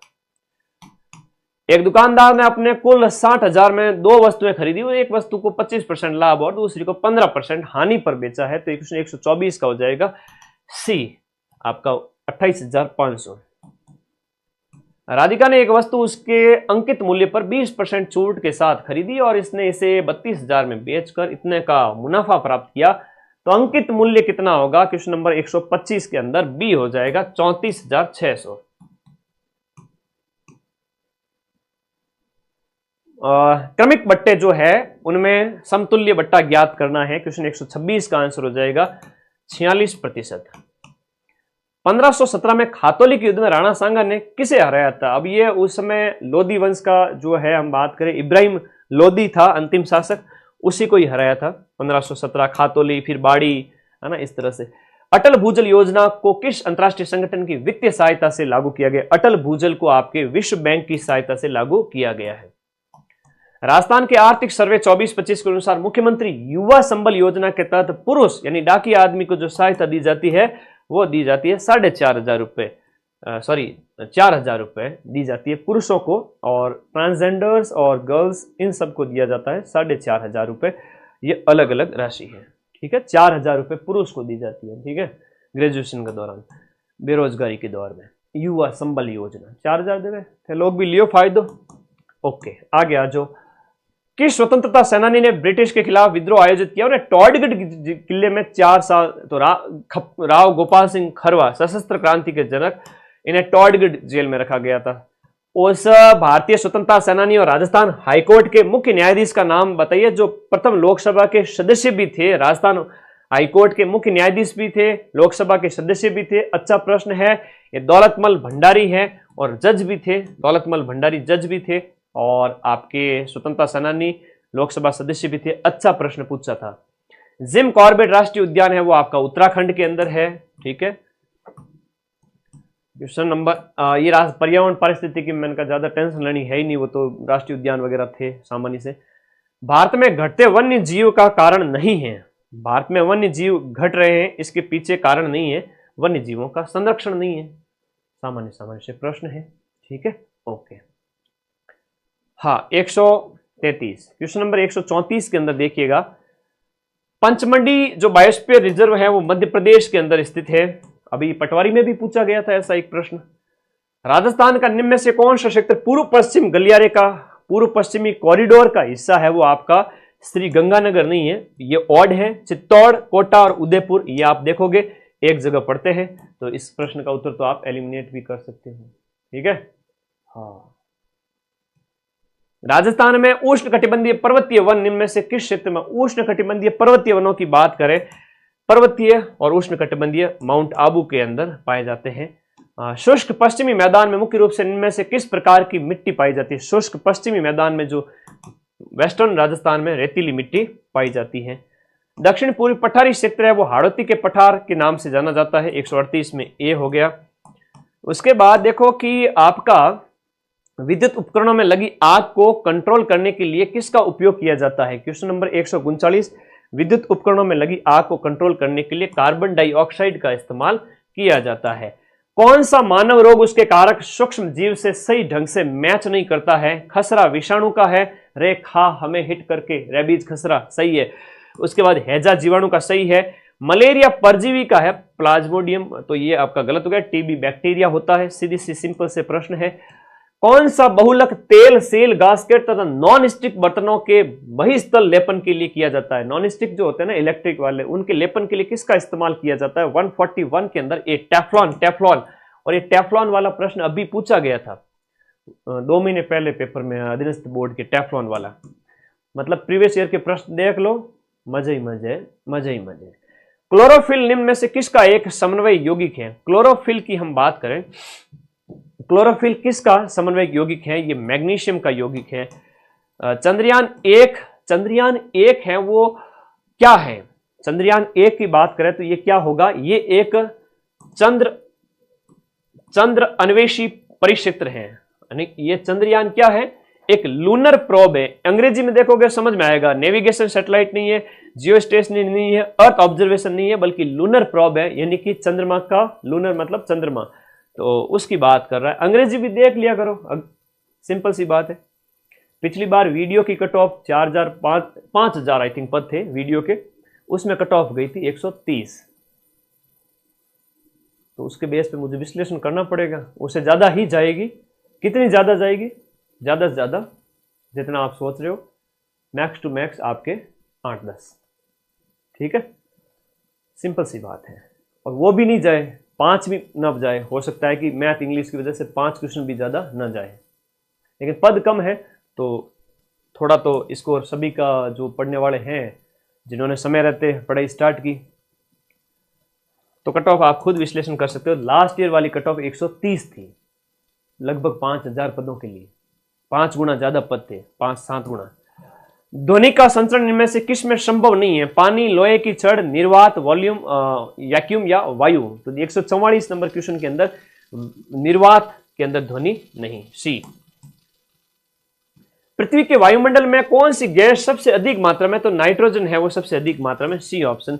एक दुकानदार ने अपने कुल 60,000 में 2 वस्तुएं खरीदी, वो एक वस्तु को 25% लाभ और दूसरी को 15% हानि पर बेचा है, तो 124 का हो जाएगा सी आपका 28,500। राधिका ने एक वस्तु उसके अंकित मूल्य पर 20% छूट के साथ खरीदी और इसने इसे 32,000 में बेचकर इतने का मुनाफा प्राप्त किया, तो अंकित मूल्य कितना होगा, क्वेश्चन नंबर 125 के अंदर बी हो जाएगा 34,600। क्रमिक बट्टे जो है उनमें समतुल्य बट्टा ज्ञात करना है, क्वेश्चन 126 का आंसर हो जाएगा 46%। 1517 में खातौली के युद्ध में राणा सांगा ने किसे हराया था। अब ये उस समय लोधी वंश का जो है, हम बात करें इब्राहिम लोधी था अंतिम शासक, उसी को ही हराया था 1517। खातौली, फिर बाड़ी, है ना, इस तरह से। अटल भूजल योजना को किस अंतरराष्ट्रीय संगठन की वित्तीय सहायता से लागू किया गया। अटल भूजल को आपके विश्व बैंक की सहायता से लागू किया गया है। राजस्थान के आर्थिक सर्वे 24-25 के अनुसार मुख्यमंत्री युवा संबल योजना के तहत पुरुष यानी डाकिया आदमी को जो सहायता दी जाती है वो दी जाती है 4,500 रुपए, 4,000 रुपए दी जाती है पुरुषों को, और ट्रांसजेंडर्स और गर्ल्स इन सबको दिया जाता है 4,500 रुपए। ये अलग अलग राशि है, ठीक है। 4,000 रुपए पुरुष को दी जाती है, ठीक है, ग्रेजुएशन के दौरान, बेरोजगारी के दौर में। युवा संबल योजना 4,000 दे रहे, लोग भी लियो फायदो। ओके, आगे आ जाओ। किस स्वतंत्रता सेनानी ने ब्रिटिश के खिलाफ विद्रोह आयोजित किया। उन्हें टॉडगढ़ किले में 4 साल, तो राव गोपाल सिंह खरवा सशस्त्र क्रांति के जनक, इन्हें टॉडगढ़ जेल में रखा गया था। उस भारतीय स्वतंत्रता सेनानी और राजस्थान हाईकोर्ट के मुख्य न्यायाधीश का नाम बताइए जो प्रथम लोकसभा के सदस्य भी थे, राजस्थान हाईकोर्ट के मुख्य न्यायाधीश भी थे, लोकसभा के सदस्य भी थे। अच्छा प्रश्न है, ये दौलतमल भंडारी है, और जज भी थे, दौलतमल भंडारी जज भी थे, और आपके स्वतंत्रता सेनानी लोकसभा सदस्य भी थे। अच्छा प्रश्न पूछा था। जिम कॉर्बेट राष्ट्रीय उद्यान है वो आपका उत्तराखंड के अंदर है, ठीक है। क्वेश्चन नंबर ये पर्यावरण पारिस्थितिकी की मैंने कहा ज्यादा टेंशन लेनी है ही नहीं, वो तो राष्ट्रीय उद्यान वगैरह थे सामान्य से। भारत में घटते वन्य जीव का कारण नहीं है। भारत में वन्य जीव घट रहे हैं, इसके पीछे कारण नहीं है, वन्य जीवों का संरक्षण नहीं है, सामान्य से प्रश्न है, ठीक है। ओके, हाँ 133 क्वेश्चन नंबर 134 के अंदर देखिएगा, पंचमंडी जो बायोस्फीयर रिजर्व है वो मध्य प्रदेश के अंदर स्थित है। अभी पटवारी में भी पूछा गया था ऐसा एक प्रश्न। राजस्थान का निम्न में से कौन सा क्षेत्र पूर्व पश्चिम गलियारे का पूर्व पश्चिमी कॉरिडोर का हिस्सा है, वो आपका श्री गंगानगर नहीं है, ये ऑड है। चित्तौड़, कोटा और उदयपुर, ये आप देखोगे एक जगह पढ़ते हैं, तो इस प्रश्न का उत्तर तो आप एलिमिनेट भी कर सकते हैं, ठीक है। हाँ, राजस्थान में उष्ण कटिबंधीय पर्वतीय वन निम्न में से किस क्षेत्र में, उष्ण कटिबंधीय पर्वतीय वनों की बात करें, पर्वतीय और उष्ण कटिबंधीय माउंट आबू के अंदर पाए जाते हैं। शुष्क पश्चिमी मैदान में मुख्य रूप से इनमें से किस प्रकार की मिट्टी पाई जाती है, शुष्क पश्चिमी मैदान में जो वेस्टर्न राजस्थान में रेतीली मिट्टी पाई जाती है। दक्षिण पूर्वी पठारी क्षेत्र है वो हाड़ौती के पठार के नाम से जाना जाता है, 138 में ए हो गया। उसके बाद देखो कि आपका विद्युत उपकरणों में लगी आग को कंट्रोल करने के लिए किसका उपयोग किया जाता है, क्वेश्चन नंबर 139, विद्युत उपकरणों में लगी आग को कंट्रोल करने के लिए कार्बन डाइऑक्साइड का इस्तेमाल किया जाता है। कौन सा मानव रोग उसके कारक सूक्ष्म जीव से सही ढंग से मैच नहीं करता है, खसरा विषाणु का है, रे खा हमें हिट करके, रेबीज खसरा सही है। उसके बाद हैजा जीवाणु का सही है। मलेरिया परजीवी का है, प्लाज्मोडियम, तो ये आपका गलत हो गया, टीबी बैक्टीरिया होता है। सीधी सी सिंपल से प्रश्न है। कौन सा बहुलक तेल, सेल, गास्केट तथा नॉन स्टिक बर्तनों के बहिस्थल लेपन के लिए किया जाता है, नॉन स्टिक जो होते हैं ना इलेक्ट्रिक वाले, उनके लेपन के लिए किसका इस्तेमाल किया जाता है, 141 के अंदर ए टेफ्लॉन। और ये टेफ्लॉन वाला प्रश्न अभी पूछा गया था 2 महीने पहले पेपर में, अधीनस्थ बोर्ड के, टेफ्लॉन वाला, मतलब प्रीवियस ईयर के प्रश्न देख लो, मजे ही मजे। क्लोरोफिल निम्न में से किसका एक समन्वय यौगिक है, क्लोरोफिल की हम बात करें, क्लोरोफिल किसका समन्वय यौगिक है, ये मैग्नीशियम का यौगिक है। चंद्रयान एक है वो क्या है, चंद्रयान एक की बात करें तो ये क्या होगा, ये एक चंद्र अन्वेषी परिक्षेत्र है, यानी ये चंद्रयान क्या है, एक लूनर प्रोब है। अंग्रेजी में देखोगे समझ में आएगा, नेविगेशन सैटेलाइट नहीं है, जियो स्टेशनरी नहीं है, अर्थ ऑब्जर्वेशन नहीं है, बल्कि लूनर प्रोब है, यानी कि चंद्रमा का, लूनर मतलब चंद्रमा, तो उसकी बात कर रहा है। अंग्रेजी भी देख लिया करो, सिंपल सी बात है। पिछली बार वीडियो की कट ऑफ 5000 आई थिंक पद थे वीडियो के, उसमें कट ऑफ गई थी 130, तो उसके बेस पे मुझे विश्लेषण करना पड़ेगा, उससे ज्यादा ही जाएगी। कितनी ज्यादा जाएगी, ज्यादा से ज्यादा जितना आप सोच रहे हो, मैक्स टू मैक्स आपके 8-10, ठीक है, सिंपल सी बात है। और वो भी नहीं जाए, 5 भी न जाए, हो सकता है कि मैथ इंग्लिश की वजह से 5 क्वेश्चन भी ज्यादा न जाए, लेकिन पद कम है तो थोड़ा तो इसको सभी का जो पढ़ने वाले हैं, जिन्होंने समय रहते पढ़ाई स्टार्ट की, तो कट ऑफ आप खुद विश्लेषण कर सकते हो। लास्ट ईयर वाली कट ऑफ 130 थी, लगभग 5000 पदों के लिए 5 गुना ज्यादा पद थे, 5-7 गुना। ध्वनि का संचरण इनमें से किस में संभव नहीं है, पानी, लोहे की छड़, निर्वात, वॉल्यूम, वैक्यूम या वायु। तो 144 नंबर क्वेश्चन के अंदर निर्वात के अंदर ध्वनि नहीं, सी। पृथ्वी के वायुमंडल में कौन सी गैस सबसे अधिक मात्रा में, तो नाइट्रोजन है वो सबसे अधिक मात्रा में, सी ऑप्शन।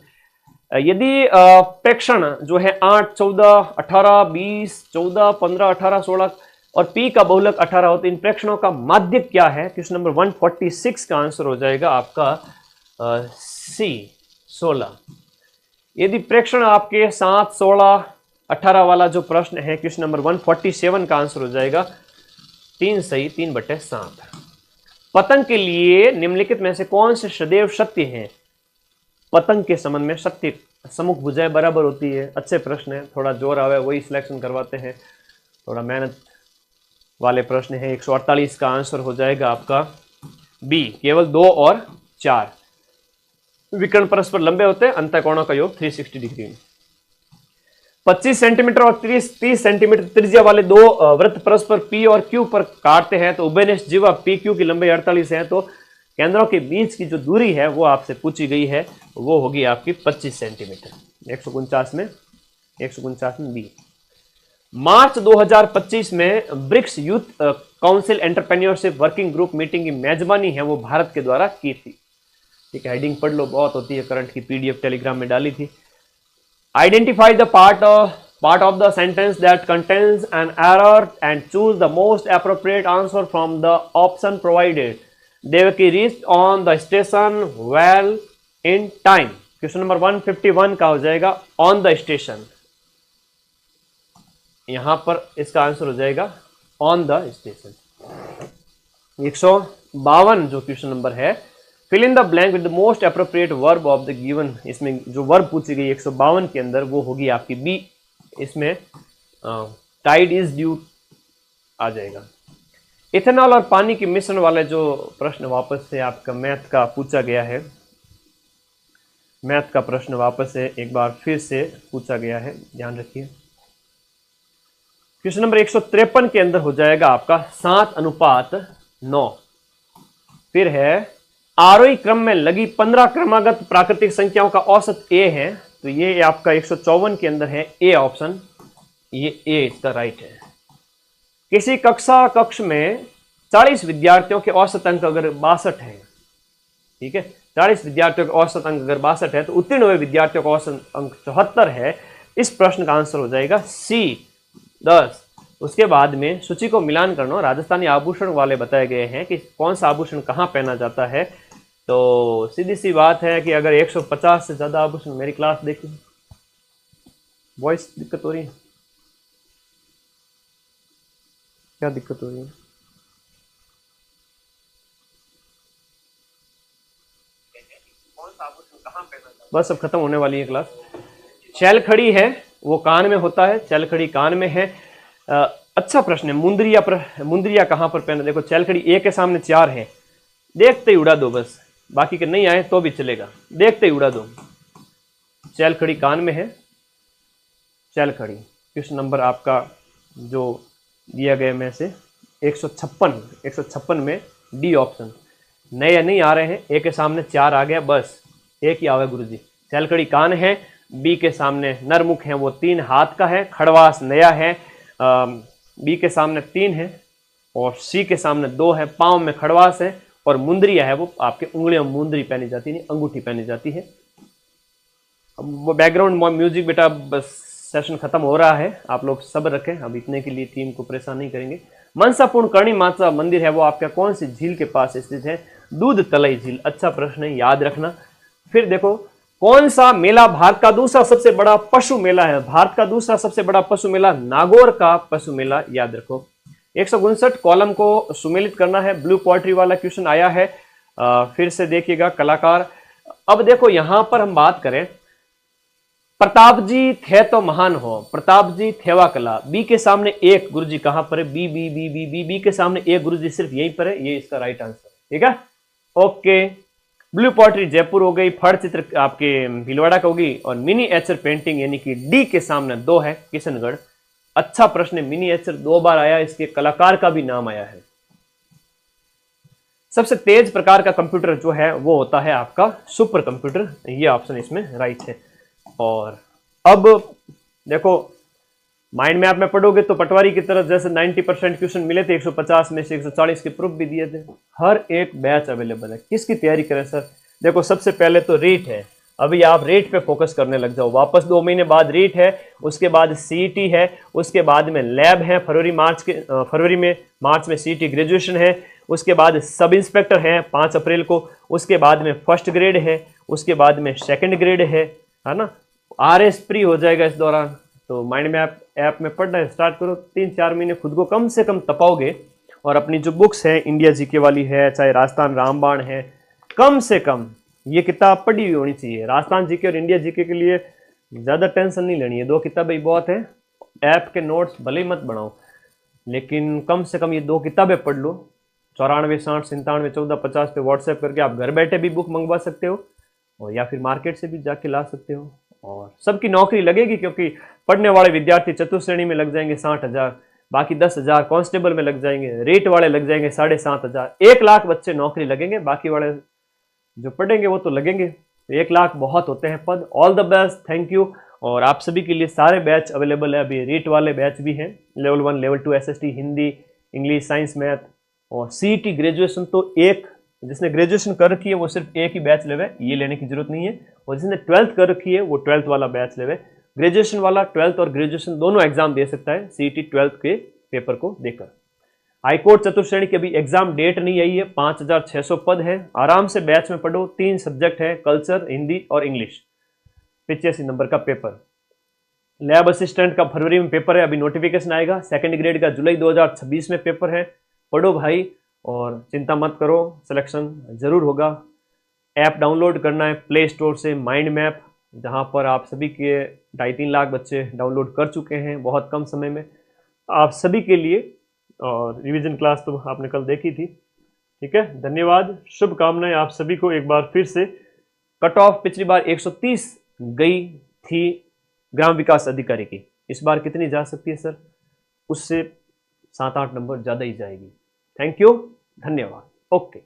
यदि प्रेक्षण जो है 8, 14, 18, 20, 14, 15, 18, 16 और पी का बहुलक 18 हो, तो इन प्रेक्षणों का माध्य क्या है, क्वेश्चन नंबर 146 का आंसर हो जाएगा आपका सी 16। यदि प्रेक्षण आपके 7, 16, 18 वाला जो प्रश्न है, क्वेश्चन नंबर 147 का आंसर हो जाएगा 3 सही, 3/7। पतंग के लिए निम्नलिखित में से कौन से सदैव सत्य हैं, पतंग के संबंध में सत्य, सम्मुख भुजाएं बराबर होती है, अच्छे प्रश्न है, थोड़ा जोर आवे वही सिलेक्शन करवाते हैं, थोड़ा मेहनत वाले प्रश्न है। 148 का आंसर हो जाएगा आपका बी, केवल 2 और 4। विकर्ण परस्पर लंबे होते हैं, अंतःकोणों का योग 360 डिग्री। 25 सेंटीमीटर और 30 सेंटीमीटर त्रिज्या वाले 2 वृत्त परस्पर पी और क्यू पर काटते हैं, तो उभयनिष्ठ जीवा पी क्यू की लंबाई 48 है, तो केंद्रों के बीच की जो दूरी है वो आपसे पूछी गई है, वो होगी आपकी 25 सेंटीमीटर। 149 में बी। मार्च 2025 में BRICS youth council entrepreneurship working group meeting की मेजबानी है वो भारत के द्वारा की थी, ठीक है, हेडिंग पढ़ लो, बहुत होती है, करंट की पीडीएफ टेलीग्राम में डाली थी। Identify the part of the sentence that contains an error and choose the most appropriate answer from the option provided. Devaki reached on the station well in time. Question number 151 का हो जाएगा on the station, यहां पर इसका answer हो जाएगा on the station. 152 जो question number है, fill in the blank with the most appropriate verb of the given. इसमें जो वर्ब पूछी गई 152 के अंदर वो होगी आपकी बी, इसमें टाइड इज ड्यू आ जाएगा, इथेनॉल और पानी के मिश्रण वाले जो प्रश्न वापस से आपका मैथ का पूछा गया है, मैथ का प्रश्न वापस से एक बार फिर से पूछा गया है, ध्यान रखिए। क्वेश्चन नंबर 153 के अंदर हो जाएगा आपका 7:9। फिर है आरोही क्रम में लगी 15 क्रमागत प्राकृतिक संख्याओं का औसत ए है, तो ये आपका 154 के अंदर है ए ऑप्शन, ये ए इसका राइट है। किसी कक्ष में 40 विद्यार्थियों के औसत अंक अगर 62 है, ठीक है, 40 विद्यार्थियों के औसत अंक अगर 62 है तो उत्तीर्ण हुए विद्यार्थियों का औसत अंक 74 है। इस प्रश्न का आंसर हो जाएगा सी 10। उसके बाद में सूची को मिलान करना, राजस्थानी आभूषण वाले बताए गए हैं कि कौन सा आभूषण कहाँ पहना जाता है। तो सीधी सी बात है कि अगर 150 से ज्यादा आभूषण, मेरी क्लास देखिए, वॉइस दिक्कत हो रही है, क्या दिक्कत हो रही है? बस अब खत्म होने वाली है क्लास। चैलखड़ी है वो कान में होता है, चैलखड़ी कान में है। अच्छा प्रश्न है, मुंदरिया कहां पर पहना? देखो चैलखड़ी ए के सामने 4 है, देखते ही उड़ा दो बस, बाकी के नहीं आए तो भी चलेगा, देखते ही उड़ा दो। चैलखड़ी कान में है, चैलखड़ी। क्वेश्चन नंबर आपका जो दिया गया में से 156 में डी ऑप्शन। नए नहीं आ रहे हैं, ए के सामने 4 आ गया, बस एक ही आवे गुरुजी। चैलखड़ी कान है, बी के सामने नरमुख है वो 3 हाथ का है, खड़वास नया है, बी के सामने 3 है और सी के सामने 2 है, पाँव में खड़वास है, और मुंदरिया है वो आपके उंगलियों में मुंदरी पहनी जाती है, अंगूठी पहनी जाती है। वो बैकग्राउंड म्यूजिक बेटा, बस सेशन खत्म हो रहा है, आप लोग सब्र रखें, अब इतने के लिए टीम को परेशान नहीं करेंगे। मनसापूर्ण कर्णी माता मंदिर है वो आपका कौन सी झील के पास स्थित है? दूध तलई झील। अच्छा प्रश्न है, याद रखना। फिर देखो कौन सा मेला भारत का दूसरा सबसे बड़ा पशु मेला है? भारत का दूसरा सबसे बड़ा पशु मेला नागौर का पशु मेला, याद रखो। 159 कॉलम को सुमेलित करना है, ब्लू पोएट्री वाला क्वेश्चन आया है। फिर से देखिएगा कलाकार। अब देखो यहां पर हम बात करें, प्रताप जी थे तो महान हो, प्रताप जी थेवा कला, बी के सामने 1 गुरुजी कहां पर है? B B B B B B के सामने 1 गुरुजी सिर्फ यहीं पर है, ये इसका राइट आंसर, ठीक है, ओके। ब्लू पोएट्री जयपुर हो गई, फड़ चित्र आपके भीलवाड़ा का होगी, और मिनीएचर पेंटिंग यानी कि डी के सामने 2 है, किशनगढ़। अच्छा प्रश्न है, मिनीएचर 2 बार आया, इसके कलाकार का भी नाम आया है। सबसे तेज प्रकार का कंप्यूटर जो है वो होता है आपका सुपर कंप्यूटर, ये ऑप्शन इसमें राइट है। और अब देखो माइंड मैप में पढ़ोगे तो पटवारी की तरफ जैसे 90% क्वेश्चन मिले थे, 150 में से 140 के प्रूफ भी दिए थे। हर एक बैच अवेलेबल है, किसकी तैयारी करें सर? देखो सबसे पहले तो रीट है, अभी आप रेट पे फोकस करने लग जाओ, वापस 2 महीने बाद रीट है, उसके बाद सीईटी है, उसके बाद में लैब है, फरवरी में मार्च में सीईटी ग्रेजुएशन है, उसके बाद सब इंस्पेक्टर है 5 अप्रैल को, उसके बाद में फर्स्ट ग्रेड है, उसके बाद में सेकंड ग्रेड है ना, आरएस प्री हो जाएगा इस दौरान। तो माइंड मैप ऐप में पढ़ना स्टार्ट करो, 3-4 महीने खुद को कम से कम तपाओगे, और अपनी जो बुक्स है इंडिया जीके वाली है, चाहे राजस्थान रामबाण है, कम से कम ये किताब पढ़ी हुई होनी चाहिए। राजस्थान जीके और इंडिया जीके के लिए ज़्यादा टेंशन नहीं लेनी है, 2 किताबें ही बहुत है। ऐप के नोट्स भले ही मत बनाओ, लेकिन कम से कम ये 2 किताबें पढ़ लो। 94 60 97 14 50 पे व्हाट्सएप करके आप घर बैठे भी बुक मंगवा सकते हो, और या फिर मार्केट से भी जाके ला सकते हो, और सबकी नौकरी लगेगी, क्योंकि पढ़ने वाले विद्यार्थी चतुर्थ श्रेणी में लग जाएंगे 60,000, बाकी 10,000 कांस्टेबल में लग जाएंगे, रेट वाले लग जाएंगे 7,500, 1 लाख बच्चे नौकरी लगेंगे, बाकी वाले जो पढ़ेंगे वो तो लगेंगे। 1 लाख बहुत होते हैं पद। All the best, thank you. और आप सभी के लिए सारे बैच अवेलेबल है, अभी रेट वाले बैच भी हैं, level 1 level 2 SST Hindi English science math, और सीईटी ग्रेजुएशन तो एक, जिसने ग्रेजुएशन कर रखी है वो सिर्फ एक ही बैच लेवे, ये लेने की जरूरत नहीं है, और जिसने 12th कर रखी है वो 12th वाला बैच लेवे। ग्रेजुएशन वाला 12th और ग्रेजुएशन दोनों एग्जाम दे सकता है सीईटी 12th के पेपर को देकर। हाईकोर्ट चतुर्थ श्रेणी की अभी एग्जाम डेट नहीं आई है, 5600 पद है, आराम से बैच में पढ़ो। 3 सब्जेक्ट है, कल्चर, हिंदी और इंग्लिश, 85 नंबर का पेपर। लैब असिस्टेंट का फरवरी में पेपर है, अभी नोटिफिकेशन आएगा। सेकंड ग्रेड का जुलाई 2026 में पेपर है। पढ़ो भाई और चिंता मत करो, सिलेक्शन जरूर होगा। ऐप डाउनलोड करना है प्ले स्टोर से, माइंड मैप, जहां पर आप सभी के 2.5-3 लाख बच्चे डाउनलोड कर चुके हैं बहुत कम समय में। आप सभी के लिए और रिवीजन क्लास तो आपने कल देखी थी। ठीक है, धन्यवाद, शुभकामनाएं आप सभी को। एक बार फिर से कट ऑफ पिछली बार 130 गई थी ग्राम विकास अधिकारी की, इस बार कितनी जा सकती है सर? उससे 7-8 नंबर ज्यादा ही जाएगी। थैंक यू, धन्यवाद, ओके।